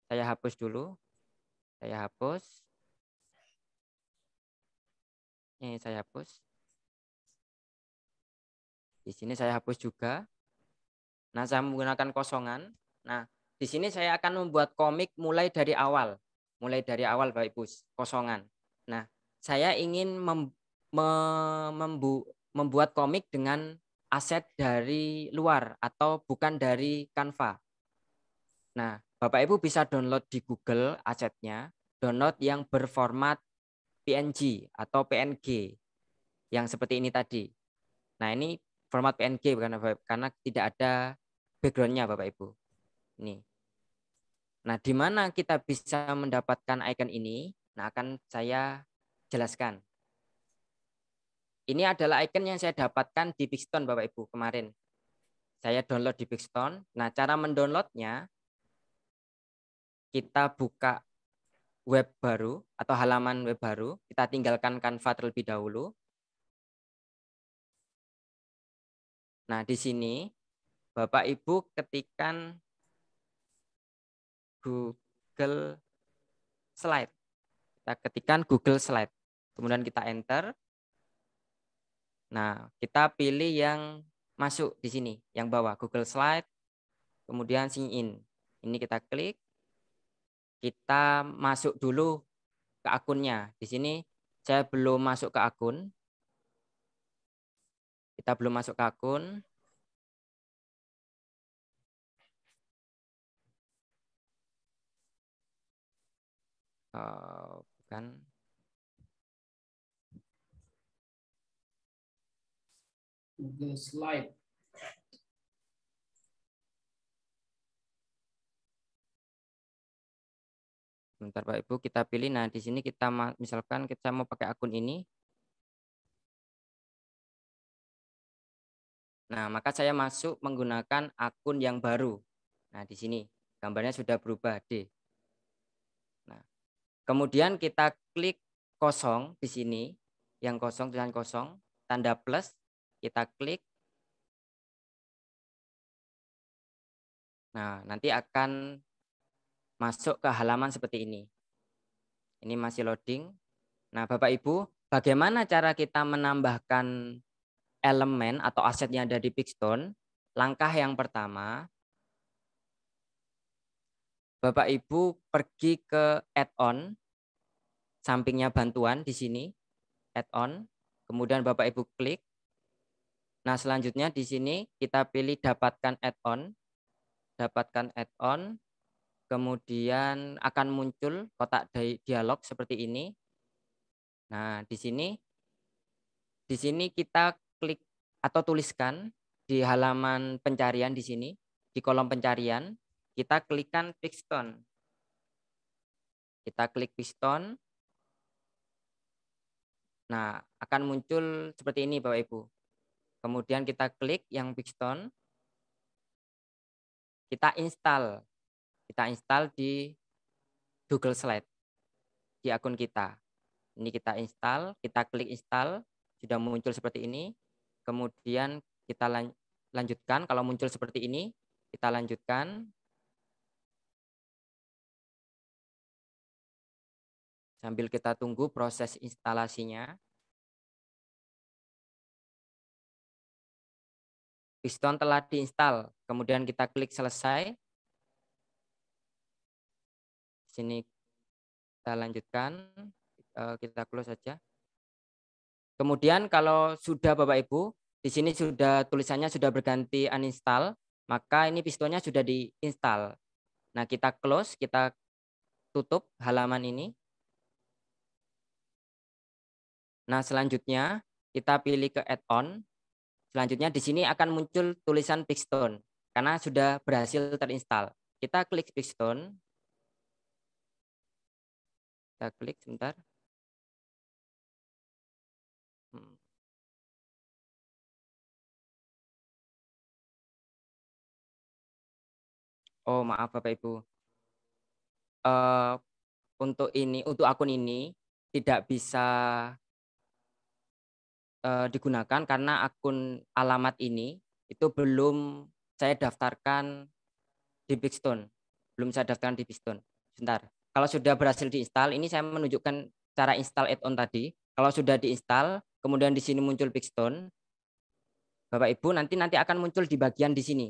saya hapus dulu. Saya hapus. Ini saya hapus. Di sini saya hapus juga. Nah, saya menggunakan kosongan. Nah, di sini saya akan membuat komik mulai dari awal. Mulai dari awal Bapak Ibu, kosongan. Nah, saya ingin membuat komik dengan aset dari luar atau bukan dari Canva. Nah, Bapak Ibu bisa download di Google asetnya, download yang berformat PNG atau PNG yang seperti ini tadi. Nah, ini format PNG karena tidak ada backgroundnya Bapak Ibu. Ini. Nah, di mana kita bisa mendapatkan icon ini? Nah, akan saya jelaskan. Ini adalah icon yang saya dapatkan di Pixstone Bapak Ibu kemarin. Saya download di Pixstone. Nah, cara mendownloadnya, kita buka web baru atau halaman web baru. Kita tinggalkan Canva terlebih dahulu. Nah, di sini Bapak Ibu ketikkan Google Slide. Kita ketikkan Google Slide. Kemudian kita enter. Nah, kita pilih yang masuk di sini, yang bawah Google Slide, kemudian sign in. Ini kita klik. Kita masuk dulu ke akunnya. Di sini saya belum masuk ke akun. Kita belum masuk ke akun. Bukan. Google Slide. Bentar Pak Ibu, kita pilih. Nah, di sini kita misalkan kita mau pakai akun ini. Nah, maka saya masuk menggunakan akun yang baru. Nah, di sini gambarnya sudah berubah D. Nah, kemudian kita klik kosong di sini, yang kosong tulisan kosong, tanda plus, kita klik. Nah, nanti akan masuk ke halaman seperti ini. Ini masih loading. Nah, Bapak Ibu, bagaimana cara kita menambahkan elemen atau aset yang ada di Pixstone? Langkah yang pertama, Bapak Ibu pergi ke add-on, sampingnya bantuan di sini, add-on, kemudian Bapak Ibu klik. Nah, selanjutnya di sini kita pilih dapatkan add-on, kemudian akan muncul kotak dialog seperti ini. Nah, di sini kita klik atau tuliskan di halaman pencarian di sini, di kolom pencarian, kita klikkan Pixstone. Kita klik Pixstone. Nah, akan muncul seperti ini Bapak Ibu. Kemudian kita klik yang Pixstone. Kita install. Kita install di Google Slide di akun kita. Ini kita install, kita klik install, sudah muncul seperti ini. Kemudian kita lanjutkan, kalau muncul seperti ini, kita lanjutkan. Sambil kita tunggu proses instalasinya. Pixstone telah diinstal, kemudian kita klik selesai. Sini kita lanjutkan, kita close saja. Kemudian kalau sudah Bapak Ibu, di sini sudah tulisannya sudah berganti uninstall, maka ini Pixstone-nya sudah diinstal. Nah, kita close, kita tutup halaman ini. Nah, selanjutnya kita pilih ke add-on. Selanjutnya di sini akan muncul tulisan Pixstone karena sudah berhasil terinstall. Kita klik Pixstone. Kita klik sebentar. Oh, maaf Bapak Ibu. Untuk akun ini tidak bisa digunakan karena akun alamat ini itu belum saya daftarkan di Pixstone. Belum saya daftarkan di Pixstone. Sebentar. Kalau sudah berhasil diinstal, ini saya menunjukkan cara install add-on tadi. Kalau sudah diinstal, kemudian di sini muncul Pixstone, Bapak Ibu nanti akan muncul di bagian di sini.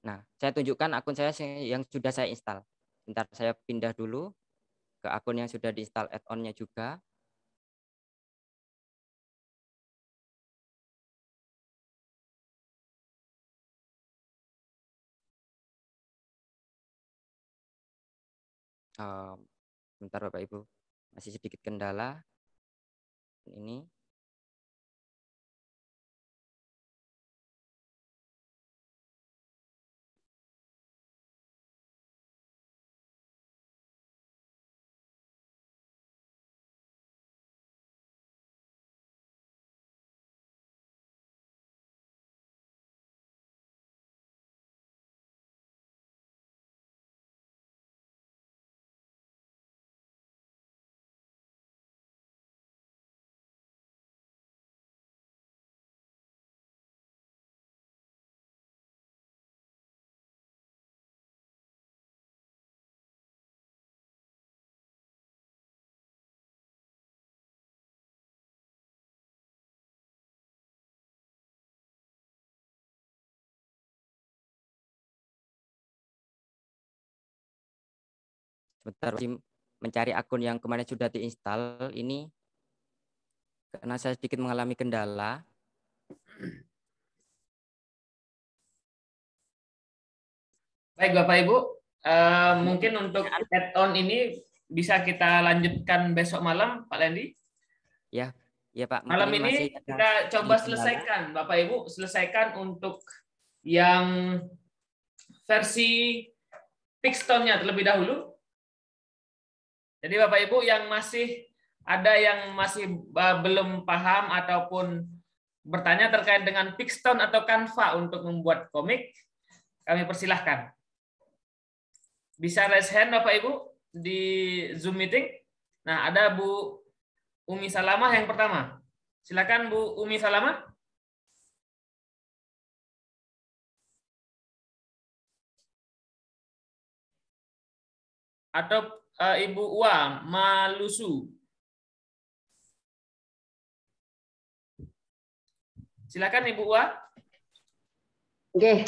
Nah, saya tunjukkan akun saya yang sudah saya install. Sebentar, saya pindah dulu ke akun yang sudah diinstal add-on-nya juga. Sebentar Bapak Ibu, masih sedikit kendala. Ini. Sebentar, mencari akun yang kemarin sudah diinstal ini karena saya sedikit mengalami kendala. Baik Bapak Ibu, mungkin untuk add-on ini bisa kita lanjutkan besok malam, Pak Lendi. Ya, ya Pak. Malam Mungkin ini masih kita coba kendala. selesaikan, Bapak Ibu, selesaikan untuk yang versi Pixton-nya terlebih dahulu. Jadi Bapak Ibu yang masih ada yang masih belum paham ataupun bertanya terkait dengan Pixton atau Canva untuk membuat komik, kami persilahkan. Bisa raise hand Bapak Ibu di Zoom meeting. Nah, ada Bu Umi Salamah yang pertama. Silakan Bu Umi Salamah. Atau Ibu Uwa Malusu. Silakan Ibu Uwa. Oke,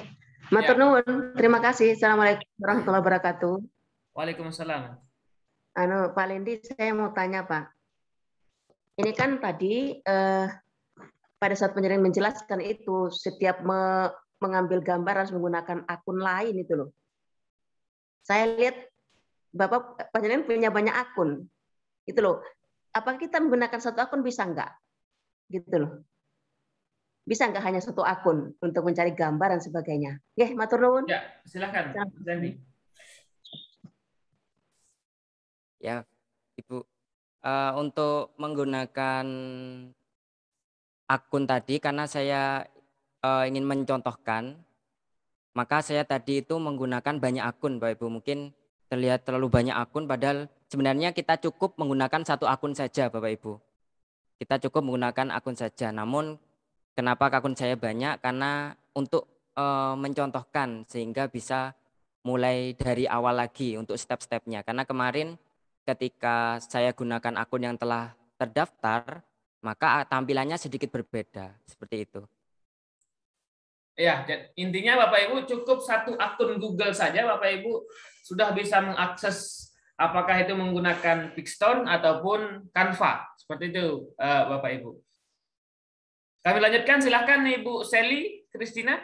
matur nuwun. Terima kasih. Assalamualaikum warahmatullahi wabarakatuh. Waalaikumsalam. Pak Lendi, saya mau tanya Pak. Ini kan tadi pada saat penjelasan menjelaskan itu setiap mengambil gambar harus menggunakan akun lain itu loh. Saya lihat Bapak panjenengan punya banyak akun, itu loh. Apakah kita menggunakan satu akun bisa enggak? Gitu loh. Bisa nggak hanya satu akun untuk mencari gambar dan sebagainya? Oke, matur nuwun. Ya, silakan, Zandi. Ya, Ibu. Untuk menggunakan akun tadi, karena saya ingin mencontohkan, maka saya tadi itu menggunakan banyak akun, Bapak Ibu. Mungkin terlihat terlalu banyak akun, padahal sebenarnya kita cukup menggunakan satu akun saja, Bapak Ibu. Kita cukup menggunakan akun saja. Namun kenapa akun saya banyak? Karena untuk mencontohkan sehingga bisa mulai dari awal lagi untuk step-stepnya. Karena kemarin ketika saya gunakan akun yang telah terdaftar, maka tampilannya sedikit berbeda seperti itu. Ya, intinya Bapak Ibu cukup satu akun Google saja Bapak Ibu sudah bisa mengakses apakah itu menggunakan Pixton ataupun Canva. Seperti itu Bapak Ibu. Kami lanjutkan, silahkan Ibu Sally Christina.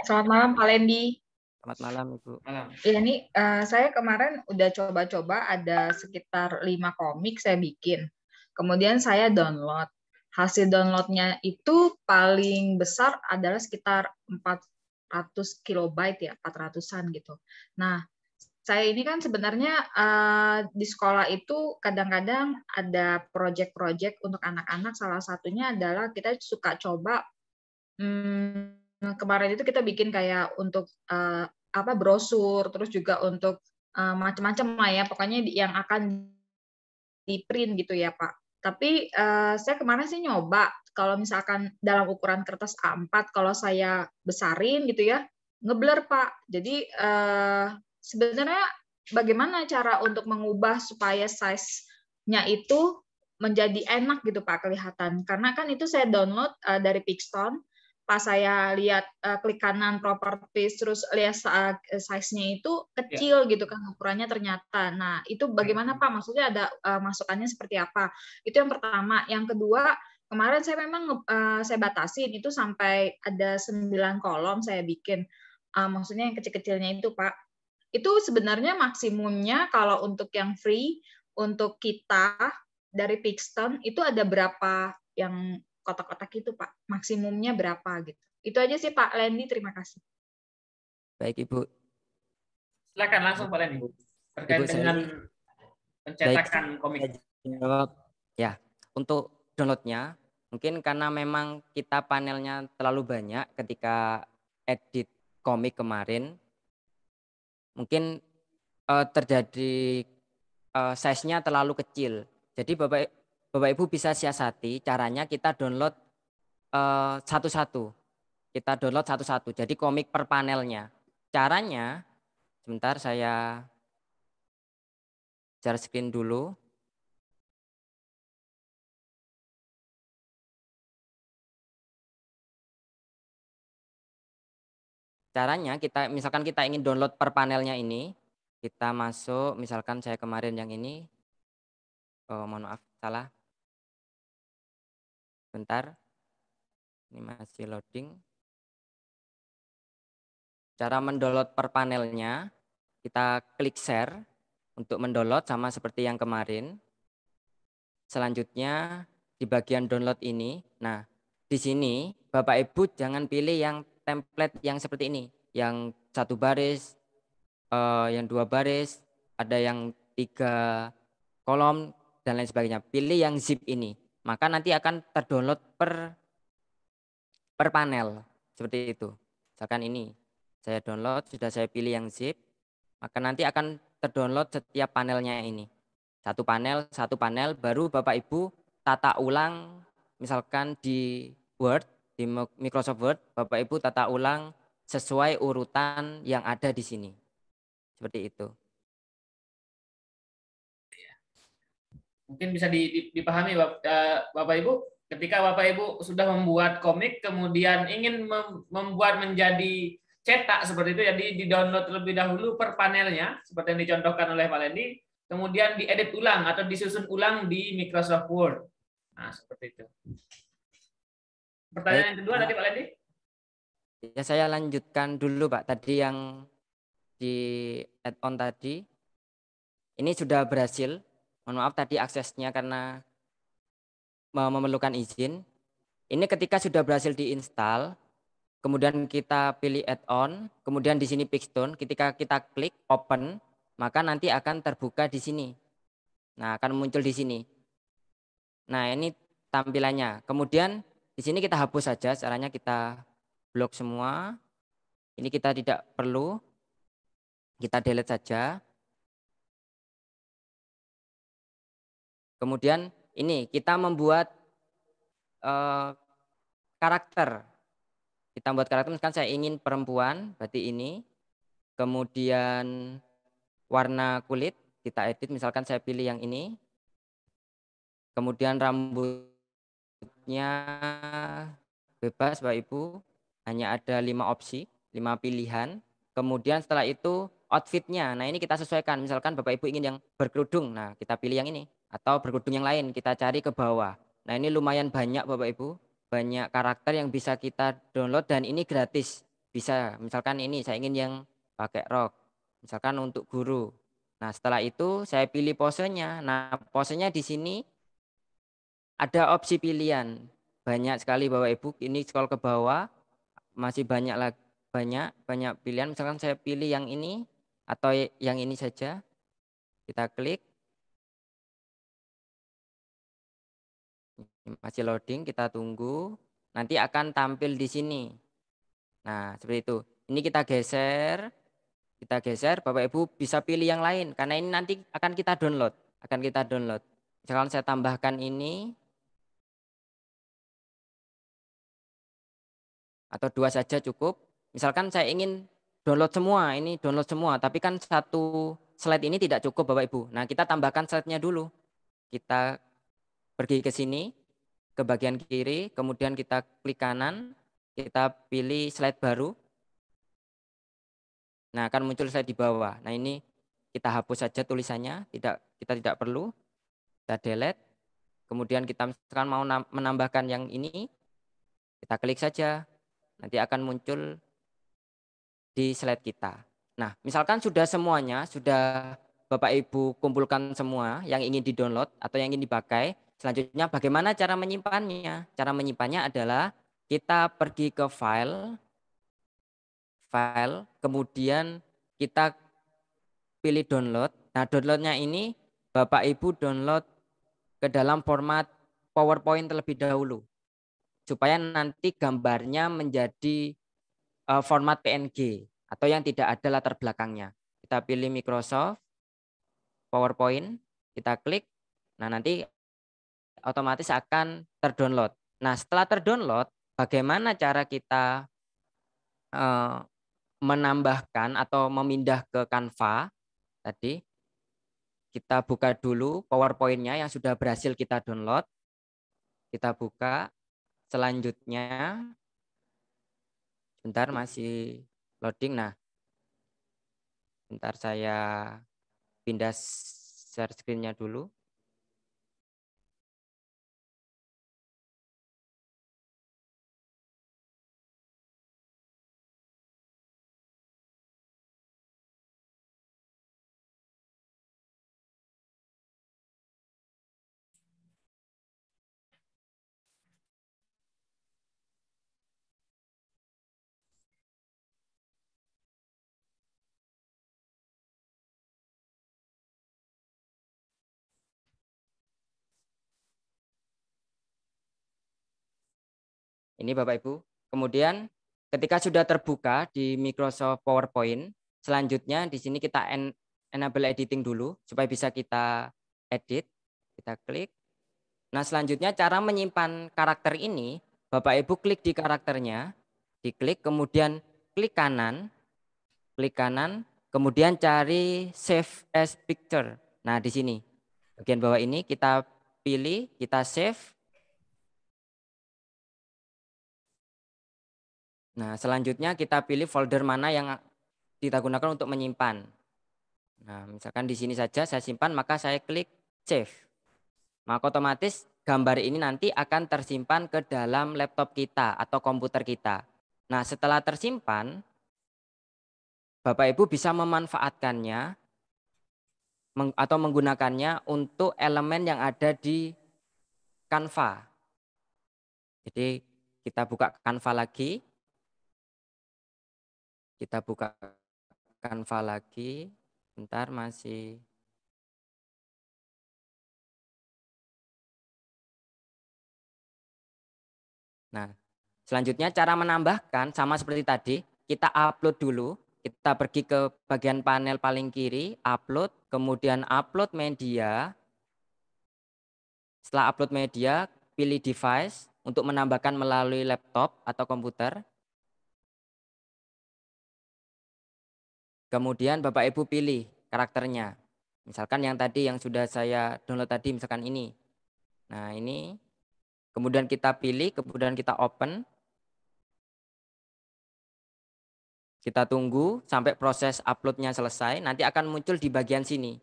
Selamat malam Pak Lendi. Selamat malam Ibu. Malam. Ya, ini saya kemarin udah coba-coba ada sekitar 5 komik saya bikin. Kemudian saya download. Hasil downloadnya itu paling besar adalah sekitar 400 kilobyte ya, 400-an gitu. Nah, saya ini kan sebenarnya di sekolah itu kadang-kadang ada project-project untuk anak-anak. Salah satunya adalah kita suka coba kemarin itu kita bikin kayak untuk brosur, terus juga untuk macam-macam lah ya, pokoknya yang akan di print gitu ya Pak. Tapi saya kemarin sih nyoba kalau misalkan dalam ukuran kertas A4 kalau saya besarin gitu ya, ngeblur Pak. Jadi sebenarnya bagaimana cara untuk mengubah supaya size-nya itu menjadi enak gitu Pak kelihatan. Karena kan itu saya download dari Pixton. Pas saya lihat klik kanan properties terus lihat size-nya itu kecil gitu kan ukurannya ternyata. Nah, itu bagaimana Pak? Maksudnya ada masukannya seperti apa? Itu yang pertama. Yang kedua, kemarin saya memang saya batasin itu sampai ada 9 kolom saya bikin. Maksudnya yang kecil-kecilnya itu Pak. Itu sebenarnya maksimumnya kalau untuk yang free untuk kita dari Pixton itu ada berapa yang kotak-kotak itu Pak, maksimumnya berapa gitu. Itu aja sih Pak Lendi, terima kasih. Baik Ibu. Silakan langsung Pak Lendi terkait Ibu dengan pencetakan komik. Ya, untuk downloadnya mungkin karena memang kita panelnya terlalu banyak ketika edit komik kemarin, mungkin terjadi size-nya terlalu kecil. Jadi Bapak Ibu bisa siasati caranya kita download satu-satu. Kita download satu-satu. Jadi komik per panelnya. Caranya, sebentar saya share screen dulu. Caranya misalkan kita ingin download per panelnya ini, kita masuk, misalkan saya kemarin yang ini, mohon maaf salah. Sebentar, ini masih loading. Cara mendownload per panelnya, kita klik share untuk mendownload sama seperti yang kemarin. Selanjutnya di bagian download ini, nah di sini Bapak Ibu jangan pilih yang template yang seperti ini, yang 1 baris, yang 2 baris, ada yang 3 kolom dan lain sebagainya. Pilih yang zip ini, maka nanti akan terdownload per panel seperti itu. Misalkan ini saya download, sudah saya pilih yang zip, maka nanti akan terdownload setiap panelnya ini. Satu panel, baru Bapak Ibu tata ulang, misalkan di Word, di Microsoft Word, Bapak Ibu tata ulang sesuai urutan yang ada di sini. Seperti itu. Mungkin bisa dipahami Bapak Ibu, ketika Bapak Ibu sudah membuat komik, kemudian ingin membuat menjadi cetak seperti itu, jadi di-download terlebih dahulu per panelnya, seperti yang dicontohkan oleh Pak Lendi, kemudian diedit ulang atau disusun ulang di Microsoft Word. Nah, seperti itu. Pertanyaan yang kedua tadi Pak Lendi? Ya, saya lanjutkan dulu Pak, tadi yang di add-on tadi. Ini sudah berhasil. Mohon maaf tadi aksesnya karena memerlukan izin. Ini ketika sudah berhasil diinstal, kemudian kita pilih add-on, kemudian di sini Pixstone, ketika kita klik open, maka nanti akan terbuka di sini. Nah, akan muncul di sini. Nah, ini tampilannya. Kemudian di sini kita hapus saja, caranya kita blok semua. Ini kita tidak perlu, kita delete saja. Kemudian ini kita membuat karakter. Kita buat karakter, misalkan saya ingin perempuan, berarti ini. Kemudian warna kulit, kita edit, misalkan saya pilih yang ini. Kemudian rambutnya bebas Bapak Ibu, hanya ada 5 opsi, 5 pilihan. Kemudian setelah itu outfitnya, nah ini kita sesuaikan, misalkan Bapak Ibu ingin yang berkerudung, nah kita pilih yang ini. Atau berkerudung yang lain, kita cari ke bawah. Nah ini lumayan banyak Bapak Ibu, banyak karakter yang bisa kita download dan ini gratis. Bisa, misalkan ini saya ingin yang pakai rok, misalkan untuk guru. Nah setelah itu saya pilih posenya. Nah posenya di sini ada opsi pilihan. Banyak sekali Bapak Ibu, ini scroll ke bawah, masih banyak lagi, banyak pilihan. Misalkan saya pilih yang ini atau yang ini saja. Kita klik. Masih loading, kita tunggu. Nanti akan tampil di sini. Nah, seperti itu. Ini kita geser. Kita geser, Bapak Ibu bisa pilih yang lain karena ini nanti akan kita download, Misalkan saya tambahkan ini atau 2 saja cukup. Misalkan saya ingin download semua, ini download semua, tapi kan satu slide ini tidak cukup Bapak Ibu. Nah, kita tambahkan slide-nya dulu. Kita pergi ke sini, ke bagian kiri, kemudian kita klik kanan, kita pilih slide baru. Nah, akan muncul slide di bawah. Nah, ini kita hapus saja tulisannya, kita tidak perlu. Kita delete. Kemudian kita misalkan mau menambahkan yang ini, kita klik saja. Nanti akan muncul di slide kita. Nah, misalkan sudah semuanya, sudah Bapak Ibu kumpulkan semua yang ingin di-download atau yang ingin dipakai, selanjutnya bagaimana cara menyimpannya? Cara menyimpannya adalah kita pergi ke file, kemudian kita pilih download. Nah, downloadnya ini Bapak Ibu download ke dalam format PowerPoint terlebih dahulu, supaya nanti gambarnya menjadi format PNG atau yang tidak ada latar belakangnya. Kita pilih Microsoft PowerPoint, kita klik. Nah, nanti otomatis akan terdownload. Nah, setelah terdownload, bagaimana cara kita menambahkan atau memindah ke Canva tadi? Kita buka dulu PowerPoint-nya yang sudah berhasil kita download. Kita buka. Selanjutnya, bentar masih loading. Nah, bentar saya pindah share screen-nya dulu. Ini Bapak Ibu. Kemudian ketika sudah terbuka di Microsoft PowerPoint, selanjutnya di sini kita enable editing dulu supaya bisa kita edit. Kita klik. Nah, selanjutnya cara menyimpan karakter ini, Bapak Ibu klik di karakternya, diklik, kemudian klik kanan, kemudian cari save as picture. Nah, di sini bagian bawah ini kita pilih, kita save. Nah, selanjutnya kita pilih folder mana yang kita gunakan untuk menyimpan. Nah, misalkan di sini saja saya simpan, maka saya klik save. Maka otomatis gambar ini nanti akan tersimpan ke dalam laptop kita atau komputer kita. Nah, setelah tersimpan, Bapak Ibu bisa memanfaatkannya atau menggunakannya untuk elemen yang ada di Canva. Jadi kita buka Canva lagi. Kita buka Canva lagi. Bentar, masih. Nah, selanjutnya cara menambahkan sama seperti tadi. Kita upload dulu. Kita pergi ke bagian panel paling kiri, upload, kemudian upload media. Setelah upload media, pilih device untuk menambahkan melalui laptop atau komputer. Kemudian Bapak Ibu pilih karakternya. Misalkan yang tadi yang sudah saya download tadi, misalkan ini. Nah, ini. Kemudian kita pilih, kemudian kita open. Kita tunggu sampai proses uploadnya selesai. Nanti akan muncul di bagian sini.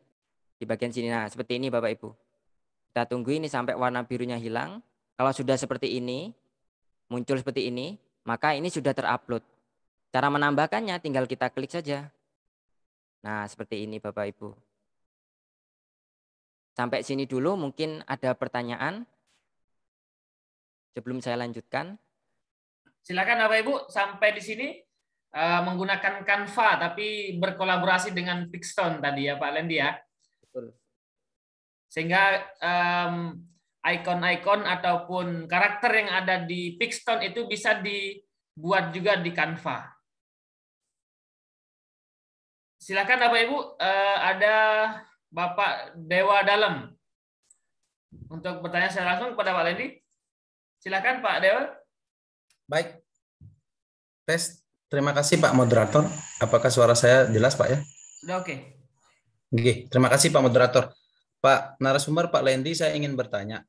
Di bagian sini. Nah, seperti ini Bapak Ibu. Kita tunggu ini sampai warna birunya hilang. Kalau sudah seperti ini, muncul seperti ini, maka ini sudah terupload. Cara menambahkannya tinggal kita klik saja. Nah, seperti ini Bapak Ibu. Sampai sini dulu, mungkin ada pertanyaan sebelum saya lanjutkan. Silakan Bapak Ibu, sampai di sini menggunakan Canva tapi berkolaborasi dengan Pixton tadi ya Pak Lendi ya. Betul. Sehingga ikon-ikon ataupun karakter yang ada di Pixton itu bisa dibuat juga di Canva. Silakan Bapak Ibu, ada Bapak Dewa Dalem untuk bertanya secara langsung kepada Pak Lendi. Silakan Pak Dewa. Baik. Tes. Terima kasih Pak Moderator. Apakah suara saya jelas Pak ya? Sudah oke. Oke, terima kasih Pak Moderator. Pak narasumber Pak Lendi, saya ingin bertanya.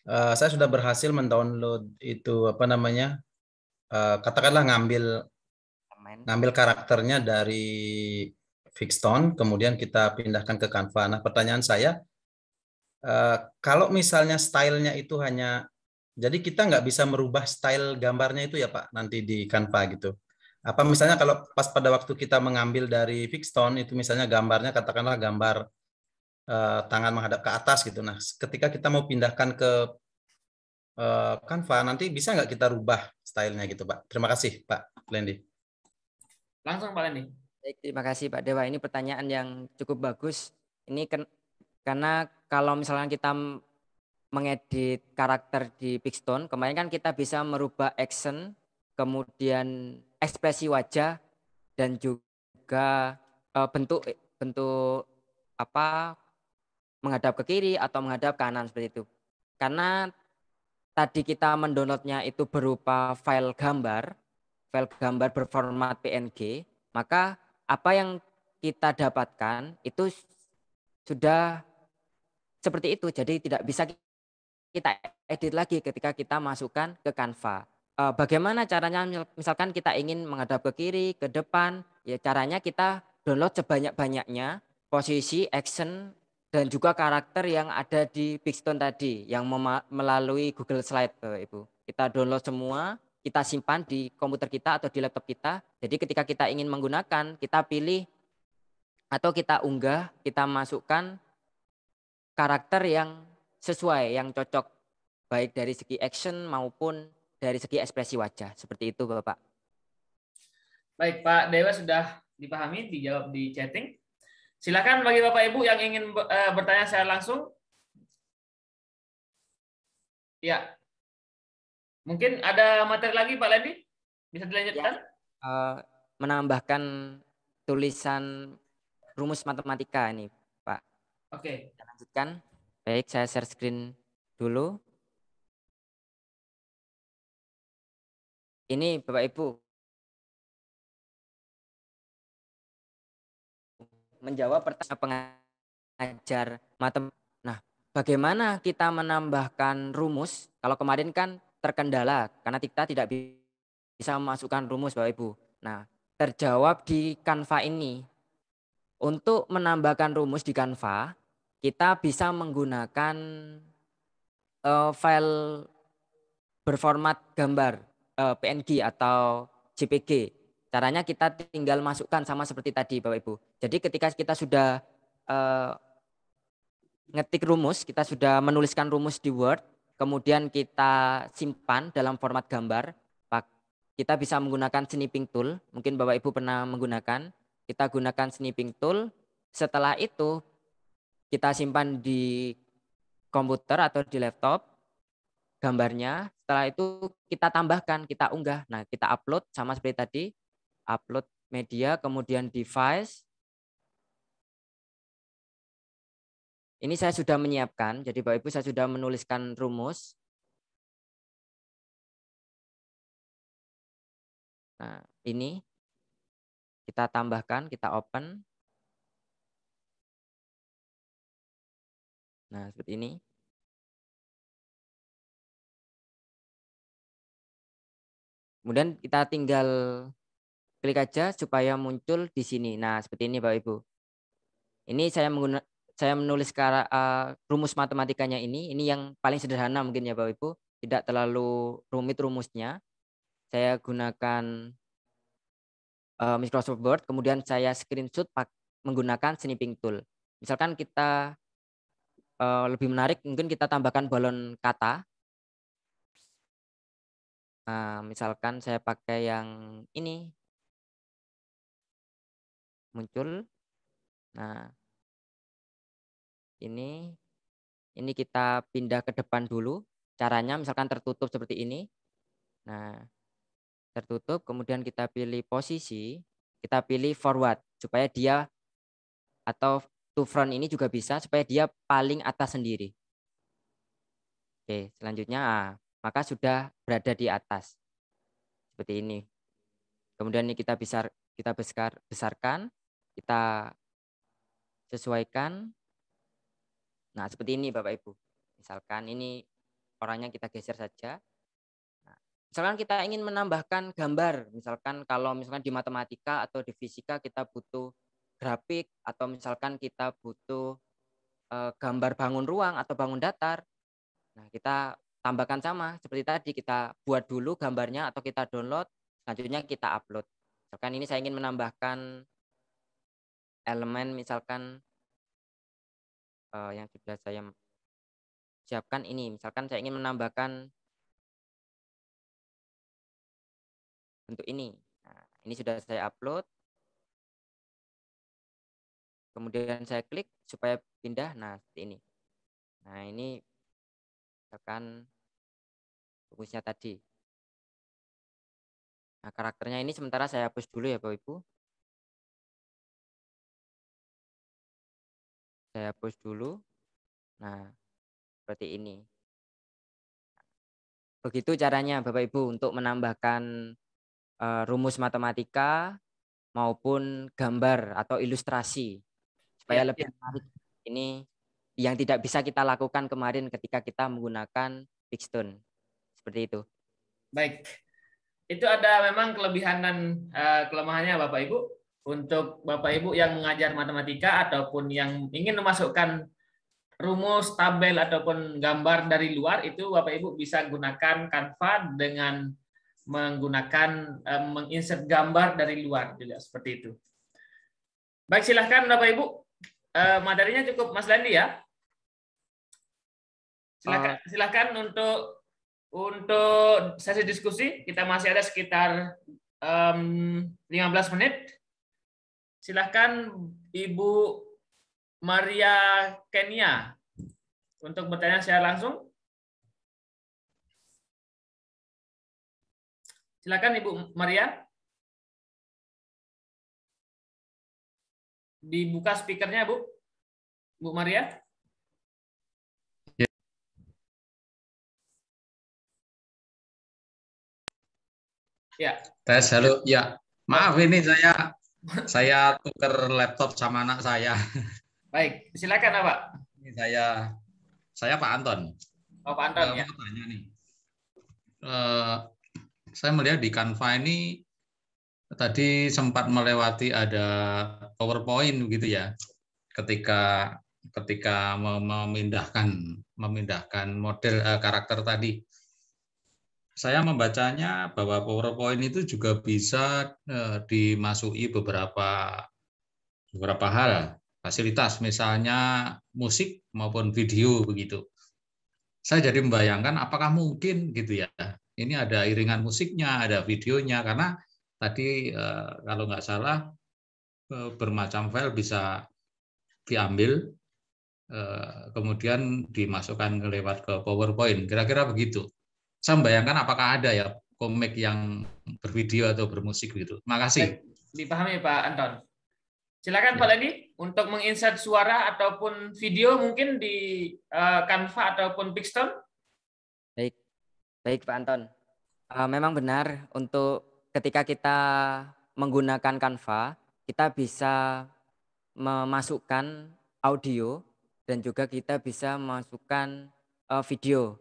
Saya sudah berhasil mendownload itu katakanlah ngambil karakternya dari Fixton, kemudian kita pindahkan ke Canva. Nah, pertanyaan saya, kalau misalnya stylenya itu jadi kita nggak bisa merubah style gambarnya itu ya Pak, nanti di Canva gitu. Apa misalnya kalau pas pada waktu kita mengambil dari Fixton, itu misalnya gambarnya katakanlah gambar tangan menghadap ke atas gitu. Nah, ketika kita mau pindahkan ke Canva, nanti bisa nggak kita rubah stylenya gitu Pak? Terima kasih Pak Lendi. Langsung Pak Lendi. Baik, terima kasih Pak Dewa. Ini pertanyaan yang cukup bagus. Ini karena kalau misalnya kita mengedit karakter di Pixton, kemarin kan kita bisa merubah action, kemudian ekspresi wajah, dan juga bentuk menghadap ke kiri atau menghadap kanan seperti itu. Karena tadi kita mendownloadnya itu berupa file gambar berformat PNG, maka apa yang kita dapatkan itu sudah seperti itu. Jadi tidak bisa kita edit lagi ketika kita masukkan ke Canva. Bagaimana caranya misalkan kita ingin menghadap ke kiri, ke depan, ya caranya kita download sebanyak-banyaknya posisi, action, dan juga karakter yang ada di Pixton tadi yang melalui Google Slide Bapak Ibu. Kita download semua, kita simpan di komputer kita atau di laptop kita. Jadi ketika kita ingin menggunakan, kita pilih atau kita unggah, kita masukkan karakter yang sesuai, yang cocok baik dari segi action maupun dari segi ekspresi wajah. Seperti itu Bapak. Baik, Pak Dewa sudah dipahami, dijawab di chatting. Silakan bagi Bapak Ibu yang ingin bertanya secara langsung. Ya. Mungkin ada materi lagi Pak Lendi? Bisa dilanjutkan? Menambahkan tulisan rumus matematika ini, Pak. Oke. Kita lanjutkan. Baik, saya share screen dulu. Ini Bapak Ibu menjawab pertanyaan pengajar matematika. Nah, bagaimana kita menambahkan rumus? Kalau kemarin kan terkendala karena kita tidak bisa memasukkan rumus Bapak Ibu. Nah, terjawab di Canva ini. Untuk menambahkan rumus di Canva, kita bisa menggunakan file berformat gambar PNG atau JPG. Caranya kita tinggal masukkan sama seperti tadi Bapak Ibu. Jadi ketika kita sudah ngetik rumus, kita sudah menuliskan rumus di Word, kemudian kita simpan dalam format gambar, kita bisa menggunakan snipping tool. Mungkin Bapak Ibu pernah menggunakan. Kita gunakan snipping tool. Setelah itu kita simpan di komputer atau di laptop gambarnya. Setelah itu kita tambahkan, kita unggah. Nah, kita upload sama seperti tadi. Upload media, kemudian device. Ini saya sudah menyiapkan. Jadi Bapak Ibu saya sudah menuliskan rumus. Nah, ini kita tambahkan, kita open. Nah, seperti ini. Kemudian kita tinggal klik aja supaya muncul di sini. Nah, seperti ini Bapak Ibu. Ini saya menulis rumus matematikanya ini yang paling sederhana mungkin ya Bapak Ibu. Tidak terlalu rumit rumusnya. Saya gunakan Microsoft Word, kemudian saya screenshot menggunakan snipping tool. Misalkan kita lebih menarik, mungkin kita tambahkan balon kata. Misalkan saya pakai yang ini. Muncul. Nah, ini kita pindah ke depan dulu. Caranya misalkan tertutup seperti ini. Nah, tertutup, kemudian kita pilih posisi, kita pilih forward supaya dia, atau to front ini juga bisa supaya dia paling atas sendiri. Oke, selanjutnya maka sudah berada di atas. Seperti ini. Kemudian ini kita besarkan, kita sesuaikan. Nah, seperti ini Bapak Ibu. Misalkan ini orangnya kita geser saja. Nah, misalkan kita ingin menambahkan gambar, misalkan kalau misalkan di matematika atau di fisika kita butuh grafik, atau misalkan kita butuh gambar bangun ruang atau bangun datar. Nah, kita tambahkan sama seperti tadi, kita buat dulu gambarnya atau kita download, selanjutnya kita upload. Misalkan ini saya ingin menambahkan elemen, misalkan yang sudah saya siapkan ini, misalkan saya ingin menambahkan bentuk ini. Nah, ini sudah saya upload. Kemudian saya klik supaya pindah. Nah, seperti ini. Nah, ini misalkan rumusnya tadi. Nah, karakternya ini sementara saya hapus dulu ya Bapak Ibu. Saya hapus dulu. Nah, seperti ini. Begitu caranya Bapak Ibu untuk menambahkan rumus matematika maupun gambar atau ilustrasi supaya lebih menarik. Ini yang tidak bisa kita lakukan kemarin ketika kita menggunakan Figstone. Seperti itu. Baik. Itu ada memang kelebihan dan kelemahannya Bapak Ibu. Untuk Bapak Ibu yang mengajar matematika ataupun yang ingin memasukkan rumus, tabel ataupun gambar dari luar, itu Bapak Ibu bisa gunakan Canva dengan menggunakan menginsert gambar dari luar juga seperti itu. Baik, silahkan Bapak Ibu. Materinya cukup Mas Landi ya. Silahkan untuk sesi diskusi. Kita masih ada sekitar 15 menit. Silahkan Ibu Maria Kenia untuk bertanya secara langsung. Silakan Ibu Maria. Dibuka speakernya, Bu. Bu Maria. Ya. Tes, halo. Ya, maaf ini saya tuker laptop sama anak saya. Baik, silakan Pak. Ini saya Pak Anton. Oh, Pak Anton ya. Mau tanya nih. Saya melihat di Canva ini tadi sempat melewati ada PowerPoint gitu ya. Ketika memindahkan model karakter tadi. Saya membacanya bahwa PowerPoint itu juga bisa dimasuki beberapa hal, fasilitas, misalnya musik maupun video begitu. Saya jadi membayangkan apakah mungkin gitu ya. Ini ada iringan musiknya, ada videonya, karena tadi kalau nggak salah bermacam file bisa diambil kemudian dimasukkan lewat ke PowerPoint, kira-kira begitu. Saya membayangkan apakah ada ya komik yang bervideo atau bermusik gitu. Terima kasih. Dipahami Pak Anton. Silakan Pak Lendi untuk menginsert suara ataupun video mungkin di Canva ataupun Pixton. Baik Pak Anton. Memang benar untuk ketika kita menggunakan Canva, kita bisa memasukkan audio dan juga kita bisa memasukkan video.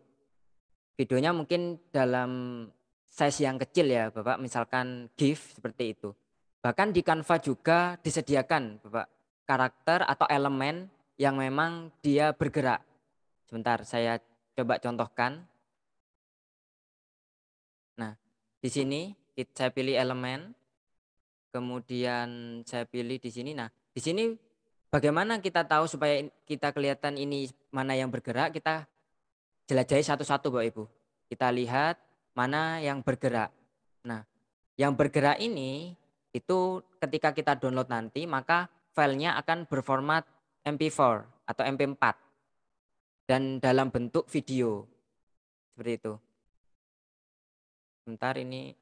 Videonya mungkin dalam size yang kecil ya Bapak, misalkan GIF seperti itu. Bahkan di Canva juga disediakan Bapak karakter atau elemen yang memang dia bergerak. Sebentar saya coba contohkan. Nah, di sini saya pilih elemen, kemudian saya pilih di sini. Nah, di sini bagaimana kita tahu supaya kita kelihatan ini mana yang bergerak, kita jelajahi satu-satu Bapak Ibu. Kita lihat mana yang bergerak. Nah, yang bergerak ini itu ketika kita download nanti maka filenya akan berformat MP4 atau MP4 dan dalam bentuk video. Seperti itu. Sebentar ini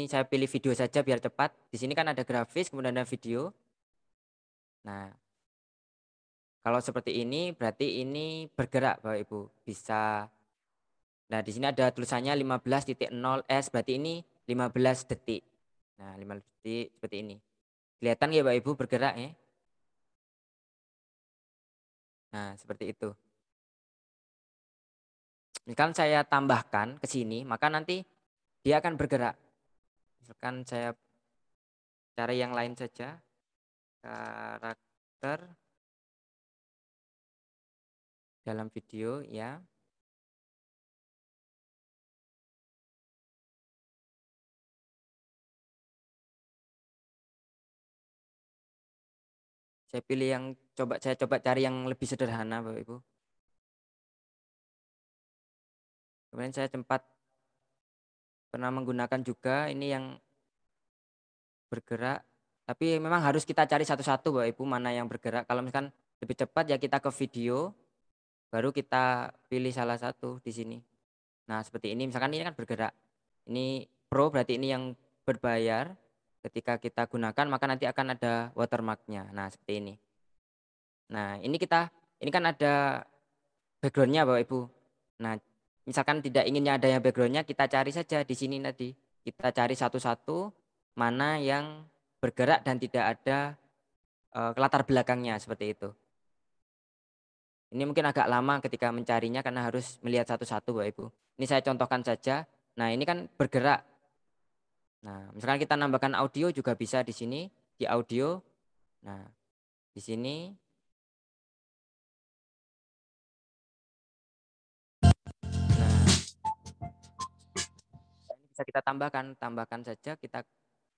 saya pilih video saja biar cepat. Di sini kan ada grafis kemudian ada video. Nah, kalau seperti ini berarti ini bergerak Bapak Ibu. Bisa. Nah, di sini ada tulisannya 15.0S, berarti ini 15 detik. Nah, 15 detik seperti ini. Kelihatan ya Bapak Ibu bergerak ya. Nah, seperti itu. Misalkan saya tambahkan ke sini, maka nanti dia akan bergerak. Misalkan saya cari yang lain saja. Karakter dalam video ya. Saya pilih yang saya coba cari yang lebih sederhana Bapak Ibu. Kemudian saya sempat pernah menggunakan juga ini yang bergerak, tapi memang harus kita cari satu-satu Bapak Ibu mana yang bergerak. Kalau misalkan lebih cepat ya kita ke video, baru kita pilih salah satu di sini. Nah, seperti ini misalkan ini kan bergerak. Ini Pro berarti ini yang berbayar. Ketika kita gunakan maka nanti akan ada watermarknya. Nah, seperti ini. Nah, ini kan ada backgroundnya Bapak Ibu. Nah, misalkan tidak inginnya ada yang backgroundnya, kita cari saja di sini tadi. Kita cari satu-satu mana yang bergerak dan tidak ada latar belakangnya seperti itu. Ini mungkin agak lama ketika mencarinya karena harus melihat satu-satu Bapak Ibu. Ini saya contohkan saja. Nah, ini kan bergerak. Nah, misalkan kita nambahkan audio juga bisa di sini, di audio. Nah, di sini. Nah, ini bisa kita tambahkan saja, kita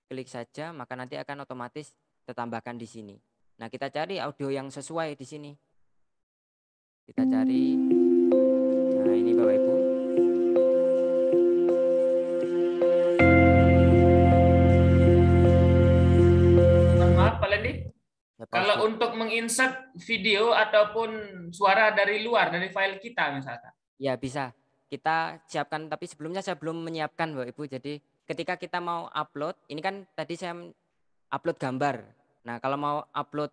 klik saja, maka nanti akan otomatis tertambahkan di sini. Nah, kita cari audio yang sesuai di sini. Kita cari. Nah, ini Bapak Ibu. Maaf Pak Lendi. Kalau untuk menginsert video ataupun suara dari luar, dari file kita misalkan. Ya bisa. Kita siapkan, tapi sebelumnya saya belum menyiapkan Bapak Ibu. Jadi ketika kita mau upload, ini kan tadi saya upload gambar. Nah, kalau mau upload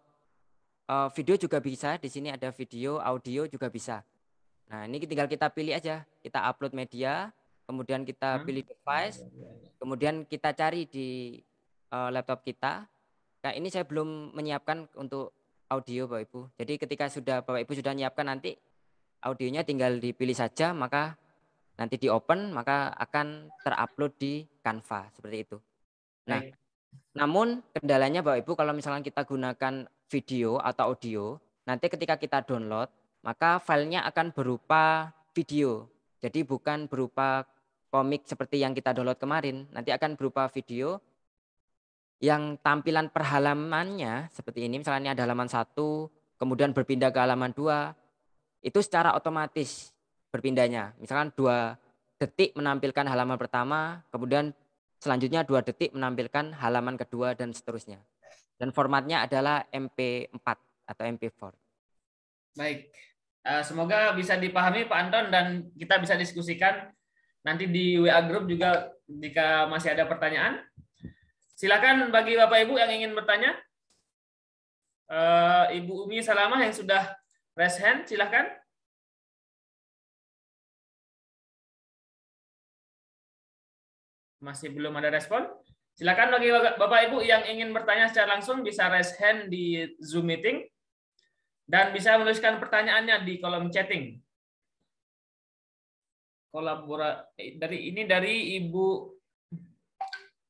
video juga bisa. Di sini ada video, audio juga bisa. Nah, ini tinggal kita pilih aja. Kita upload media, kemudian kita pilih device, kemudian kita cari di laptop kita. Nah, ini saya belum menyiapkan untuk audio Bapak Ibu. Jadi ketika sudah Bapak Ibu sudah menyiapkan, nanti audionya tinggal dipilih saja, maka nanti di open, maka akan terupload di Canva seperti itu. Nah, namun kendalanya Bapak Ibu, kalau misalkan kita gunakan video atau audio, nanti ketika kita download, maka filenya akan berupa video. Jadi bukan berupa komik seperti yang kita download kemarin, nanti akan berupa video yang tampilan per halamannya seperti ini. Misalnya ini ada halaman 1, kemudian berpindah ke halaman 2, itu secara otomatis berpindahnya. Misalkan 2 detik menampilkan halaman pertama, kemudian selanjutnya 2 detik menampilkan halaman kedua, dan seterusnya. Dan formatnya adalah MP4 atau MP4. Baik, semoga bisa dipahami Pak Anton, dan kita bisa diskusikan nanti di WA Group juga jika masih ada pertanyaan. Silakan bagi Bapak Ibu yang ingin bertanya. Ibu Umi Salamah yang sudah raise hand, silakan. Masih belum ada respon. Silakan bagi Bapak Ibu yang ingin bertanya secara langsung bisa raise hand di Zoom meeting dan bisa menuliskan pertanyaannya di kolom chatting. Dari Ibu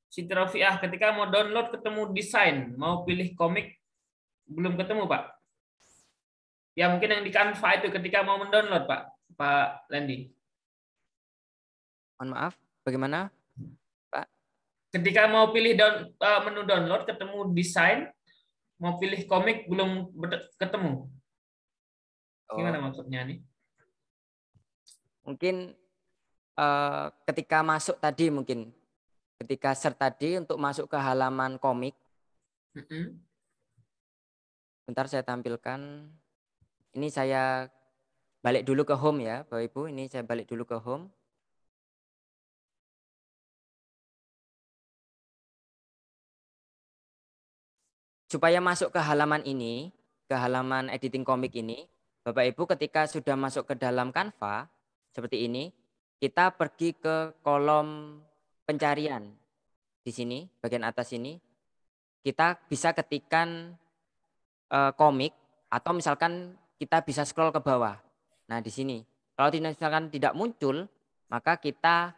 Siti Rofiah, ketika mau download ketemu desain, mau pilih komik belum ketemu Pak. Ya mungkin yang di Canva itu ketika mau mendownload Pak Lendi. Mohon maaf, bagaimana Pak? Ketika mau pilih menu download ketemu desain, mau pilih komik belum ketemu. Gimana maksudnya nih? Mungkin ketika masuk tadi, mungkin ketika search tadi untuk masuk ke halaman komik. Bentar saya tampilkan. Ini saya balik dulu ke home ya Bapak Ibu. Ini saya balik dulu ke home. Supaya masuk ke halaman ini, ke halaman editing komik ini, Bapak Ibu ketika sudah masuk ke dalam Canva seperti ini, kita pergi ke kolom pencarian. Di sini, bagian atas ini, kita bisa ketikkan komik, atau misalkan kita bisa scroll ke bawah. Nah, di sini. Kalau misalkan tidak muncul, maka kita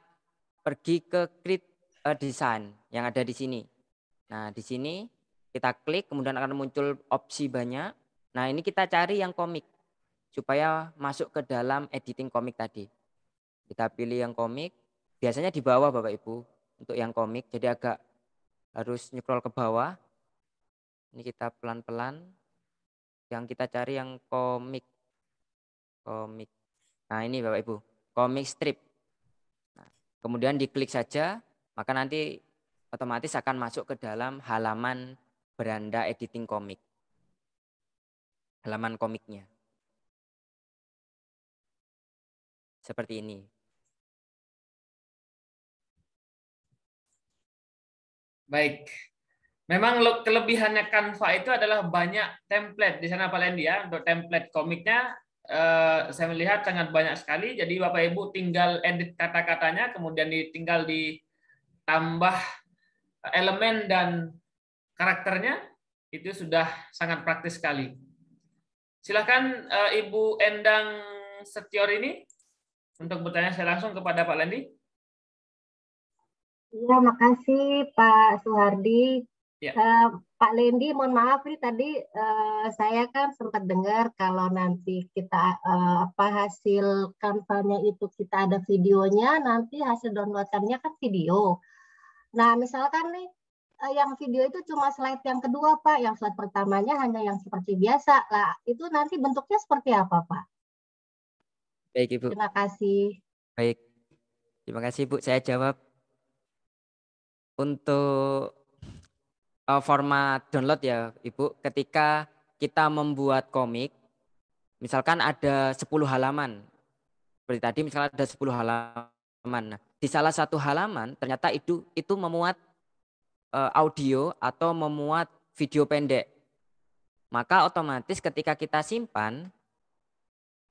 pergi ke create a design yang ada di sini. Nah, di sini kita klik, kemudian akan muncul opsi banyak. Nah, ini kita cari yang komik supaya masuk ke dalam editing komik tadi. Kita pilih yang komik. Biasanya di bawah Bapak Ibu untuk yang komik, jadi agak harus scroll ke bawah. Ini kita pelan-pelan. Yang kita cari yang komik. Nah, ini Bapak Ibu, komik strip. Nah, kemudian diklik saja, maka nanti otomatis akan masuk ke dalam halaman beranda editing komik. Halaman komiknya. Seperti ini. Baik. Memang kelebihannya Canva itu adalah banyak template di sana Pak Lendi ya. Untuk template komiknya saya melihat sangat banyak sekali. Jadi Bapak Ibu tinggal edit kata-katanya, kemudian tinggal ditambah elemen dan karakternya, itu sudah sangat praktis sekali. Silakan Ibu Endang Setiorini untuk bertanya saya langsung kepada Pak Lendi. Iya, makasih Pak Suhardi. Ya. Pak Lendi, mohon maaf nih tadi saya kan sempat dengar kalau nanti kita hasil Canva-nya itu kita ada videonya, nanti hasil downloadannya kan video. Nah, misalkan nih yang video itu cuma slide yang kedua Pak, yang slide pertamanya hanya yang seperti biasa. Lah, itu nanti bentuknya seperti apa Pak? Baik Ibu. Terima kasih. Baik. Terima kasih Bu, saya jawab. Untuk format download ya Ibu, ketika kita membuat komik, misalkan ada 10 halaman. Seperti tadi misalkan ada 10 halaman. Nah, di salah satu halaman ternyata itu memuat audio atau memuat video pendek. Maka otomatis ketika kita simpan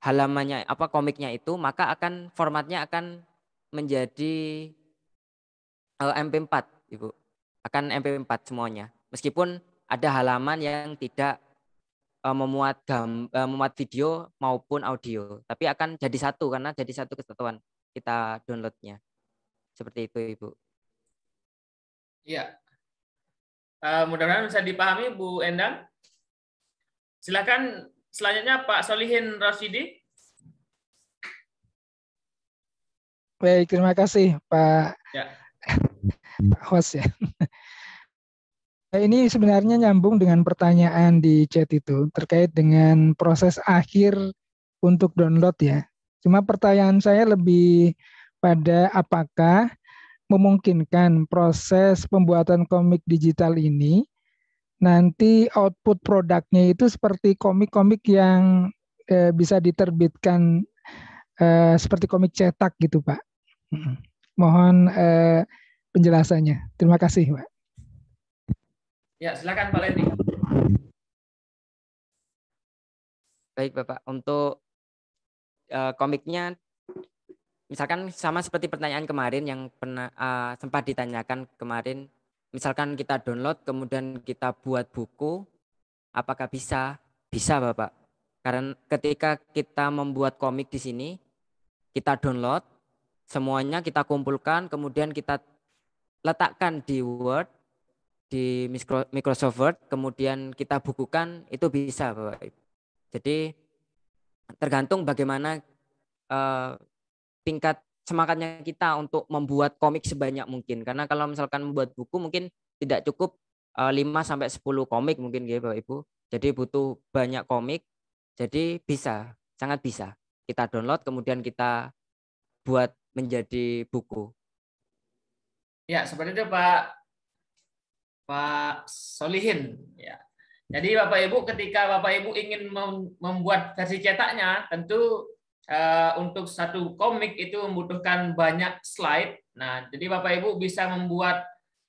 halamannya komiknya itu, maka akan formatnya akan menjadi MP4, Ibu. Akan MP4 semuanya. Meskipun ada halaman yang tidak memuat video maupun audio, tapi akan jadi satu karena jadi satu kesatuan kita downloadnya. Seperti itu, Ibu. Iya. Mudah-mudahan bisa dipahami, Bu Endang. Silakan selanjutnya Pak Solihin Rosyidi. Baik, terima kasih Pak, Ya. Pak host ya. Ini sebenarnya nyambung dengan pertanyaan di chat itu terkait dengan proses akhir untuk download ya. Cuma pertanyaan saya lebih pada apakah memungkinkan proses pembuatan komik digital ini nanti output produknya itu seperti komik-komik yang bisa diterbitkan seperti komik cetak gitu Pak. Mohon penjelasannya. Terima kasih Pak. Ya, silakan Pak Lendi. Baik Bapak, untuk komiknya misalkan sama seperti pertanyaan kemarin yang pernah sempat ditanyakan kemarin, misalkan kita download kemudian kita buat buku, apakah bisa? Bisa Bapak. Karena ketika kita membuat komik di sini, kita download, semuanya kita kumpulkan, kemudian kita letakkan di Word, di Microsoft Word, kemudian kita bukukan, itu bisa Bapak. Jadi tergantung bagaimana tingkat semangatnya kita untuk membuat komik sebanyak mungkin. Karena kalau misalkan membuat buku mungkin tidak cukup 5-10 komik mungkin gitu Bapak Ibu. Jadi butuh banyak komik. Jadi bisa, sangat bisa. Kita download kemudian kita buat menjadi buku. Ya, seperti itu Pak Solihin. Ya. Jadi Bapak Ibu, ketika Bapak Ibu ingin membuat versi cetaknya, tentu untuk satu komik itu membutuhkan banyak slide. Nah, jadi Bapak Ibu bisa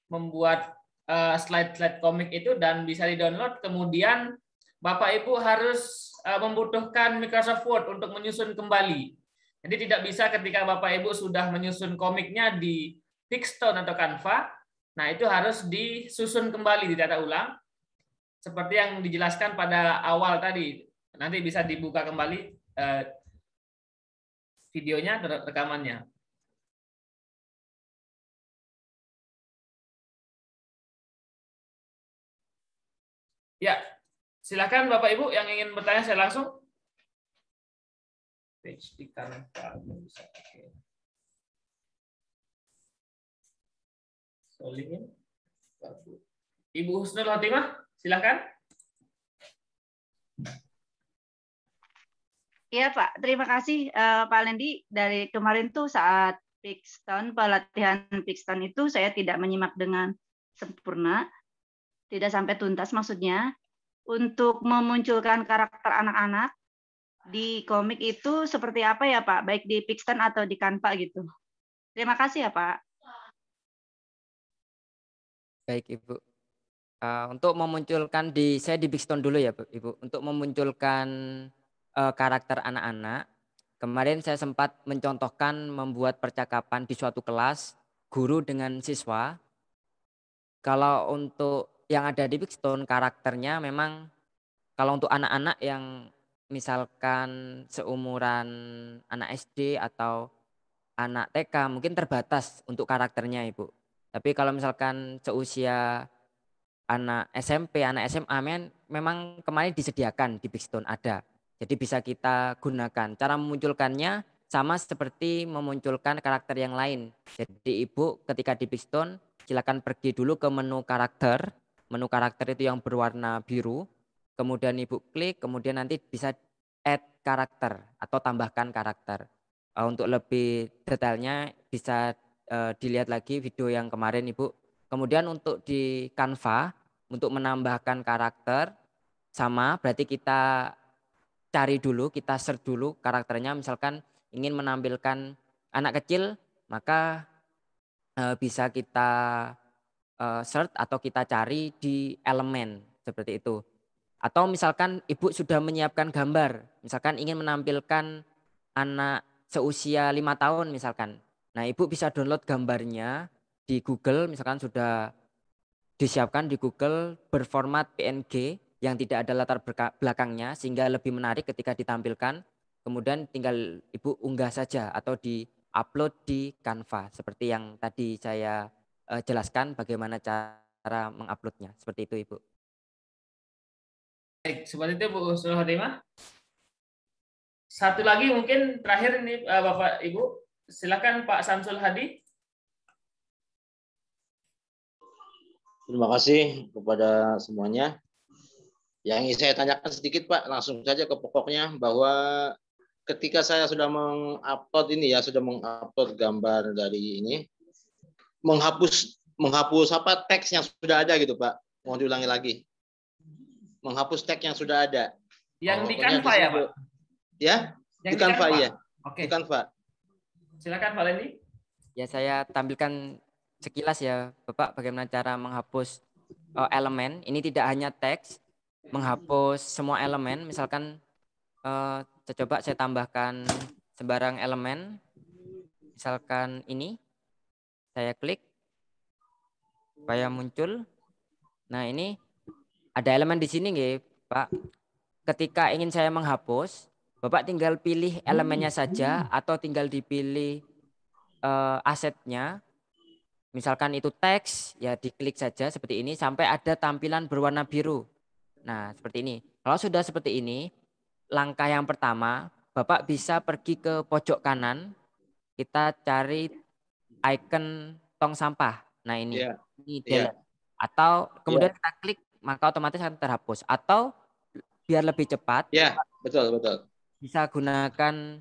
membuat slide-slide komik itu dan bisa di-download. Kemudian Bapak Ibu harus membutuhkan Microsoft Word untuk menyusun kembali. Jadi tidak bisa ketika Bapak Ibu sudah menyusun komiknya di Pixton atau Canva, nah itu harus disusun kembali, ditata ulang. Seperti yang dijelaskan pada awal tadi, nanti bisa dibuka kembali videonya, rekamannya. Ya, silakan Bapak Ibu yang ingin bertanya saya langsung. Page di Canva bisa. Solihin. Ibu Husnul Khotimah, silakan. Iya Pak, terima kasih Pak Lendi. Dari kemarin tuh saat Pixton, pelatihan Pixton itu saya tidak menyimak dengan sempurna, tidak sampai tuntas maksudnya. Untuk memunculkan karakter anak-anak di komik itu seperti apa ya Pak, baik di Pixton atau di Canva gitu. Terima kasih ya Pak. Baik Ibu. Untuk memunculkan saya di Pixton dulu ya Ibu. Untuk memunculkan karakter anak-anak, kemarin saya sempat mencontohkan membuat percakapan di suatu kelas guru dengan siswa. Kalau untuk yang ada di Pixton karakternya memang kalau untuk anak-anak yang misalkan seumuran anak SD atau anak TK mungkin terbatas untuk karakternya Ibu. Tapi kalau misalkan seusia anak SMP, anak SMA memang kemarin disediakan di Pixton ada. Jadi bisa kita gunakan. Cara memunculkannya sama seperti memunculkan karakter yang lain. Jadi Ibu ketika di Pixton silakan pergi dulu ke menu karakter. Menu karakter itu yang berwarna biru. Kemudian Ibu klik, kemudian nanti bisa add karakter atau tambahkan karakter. Untuk lebih detailnya bisa dilihat lagi video yang kemarin Ibu. Kemudian untuk di Canva, untuk menambahkan karakter sama berarti kita cari dulu, kita search dulu karakternya. Misalkan ingin menampilkan anak kecil, maka bisa kita search atau kita cari di elemen seperti itu. Atau misalkan ibu sudah menyiapkan gambar, misalkan ingin menampilkan anak seusia 5 tahun misalkan. Nah, ibu bisa download gambarnya di Google, misalkan sudah disiapkan di Google berformat PNG yang tidak ada latar belakangnya sehingga lebih menarik ketika ditampilkan. Kemudian tinggal ibu unggah saja atau di-upload di Canva seperti yang tadi saya jelaskan bagaimana cara menguploadnya. Seperti itu, Ibu. Baik, seperti itu Bu Husnul Khotimah. Satu lagi mungkin terakhir ini Bapak Ibu, silakan Pak Samsul Hadi. Terima kasih kepada semuanya. Yang ingin saya tanyakan sedikit Pak, langsung saja ke pokoknya, bahwa ketika saya sudah mengupload ini ya, sudah mengupload gambar dari ini, menghapus apa teks yang sudah ada gitu Pak. Mohon diulangi lagi. Menghapus teks yang sudah ada. Yang di Canva ya, Pak? Ya, di Canva ya. Oke. Di Canva. Silakan Pak Lendi. Ya, saya tampilkan sekilas ya, Bapak, bagaimana cara menghapus elemen. Ini tidak hanya teks, menghapus semua elemen. Misalkan coba saya tambahkan sembarang elemen. Misalkan ini, saya klik supaya muncul. Nah, ini ada elemen di sini nggih, Pak. Ketika ingin saya menghapus, Bapak tinggal pilih elemennya saja atau tinggal dipilih asetnya. Misalkan itu teks, ya diklik saja seperti ini sampai ada tampilan berwarna biru. Nah, seperti ini. Kalau sudah seperti ini, langkah yang pertama, Bapak bisa pergi ke pojok kanan, kita cari icon tong sampah. Nah, ini. Ini delete. Atau kemudian kita klik, maka otomatis akan terhapus. Atau biar lebih cepat, ya betul. Bisa gunakan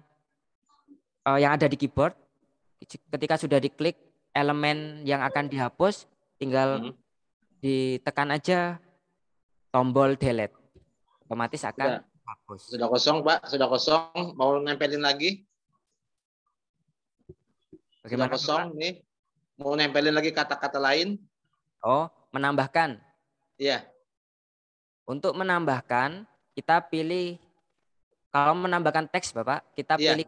yang ada di keyboard. Ketika sudah diklik elemen yang akan dihapus, tinggal ditekan aja tombol delete, otomatis akan hapus. Sudah kosong Pak, sudah kosong. Mau nempelin lagi? Bagaimana, sudah kosong Pak? nih. Mau nempelin lagi kata-kata lain? Oh, menambahkan. Iya. Untuk menambahkan, kita pilih, kalau menambahkan teks Bapak, kita pilih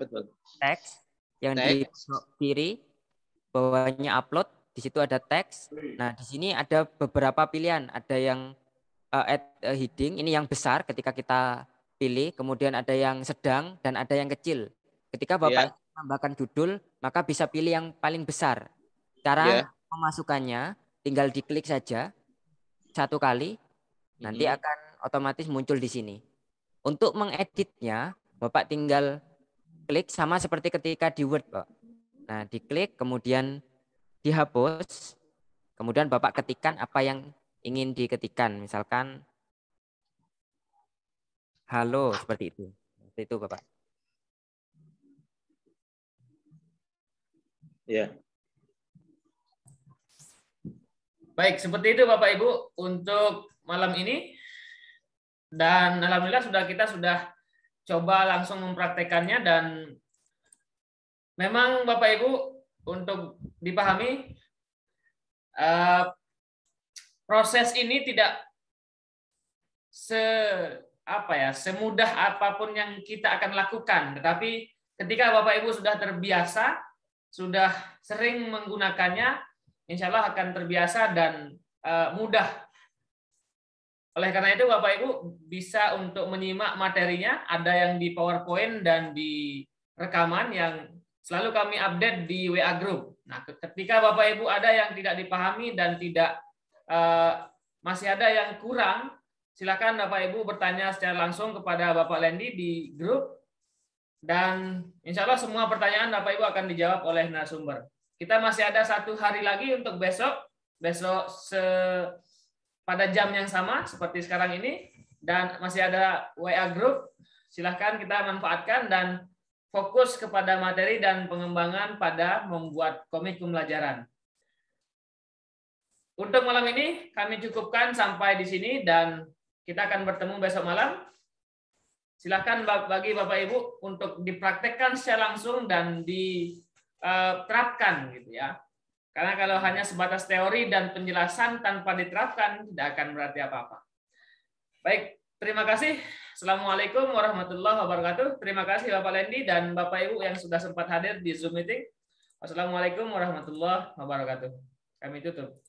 teks yang di kiri, bawahnya upload, di situ ada teks. Nah, di sini ada beberapa pilihan, ada yang add heading, ini yang besar ketika kita pilih, kemudian ada yang sedang dan ada yang kecil. Ketika Bapak menambahkan judul, maka bisa pilih yang paling besar. Cara memasukkannya, tinggal diklik saja satu kali, nanti akan otomatis muncul di sini. Untuk mengeditnya, Bapak tinggal klik sama seperti ketika di Word, Pak. Nah, diklik, kemudian dihapus, kemudian Bapak ketikkan apa yang ingin diketikkan. Misalkan, halo, seperti itu. Seperti itu, Bapak. Ya. Baik, seperti itu Bapak Ibu untuk malam ini. Dan alhamdulillah kita sudah coba langsung mempraktekannya, dan memang Bapak Ibu untuk dipahami proses ini tidak semudah apapun yang kita akan lakukan, tetapi ketika Bapak Ibu sudah terbiasa, sudah sering menggunakannya, insya Allah akan terbiasa dan mudah. Oleh karena itu Bapak Ibu bisa untuk menyimak materinya, ada yang di PowerPoint dan di rekaman yang selalu kami update di WA Group. Nah, ketika Bapak Ibu ada yang tidak dipahami dan tidak masih ada yang kurang, silakan Bapak Ibu bertanya secara langsung kepada Bapak Lendi di grup, dan insya Allah semua pertanyaan Bapak Ibu akan dijawab oleh narasumber. Kita masih ada 1 hari lagi untuk besok pada jam yang sama seperti sekarang ini, dan masih ada WA Group. Silahkan kita manfaatkan dan fokus kepada materi dan pengembangan pada membuat komik pembelajaran. Untuk malam ini kami cukupkan sampai di sini, dan kita akan bertemu besok malam. Silahkan bagi Bapak Ibu untuk dipraktekkan secara langsung dan diterapkan gitu ya. Karena kalau hanya sebatas teori dan penjelasan tanpa diterapkan, tidak akan berarti apa-apa. Baik, terima kasih. Assalamualaikum warahmatullahi wabarakatuh. Terima kasih Bapak Lendi dan Bapak Ibu yang sudah sempat hadir di Zoom meeting. Wassalamualaikum warahmatullahi wabarakatuh. Kami tutup.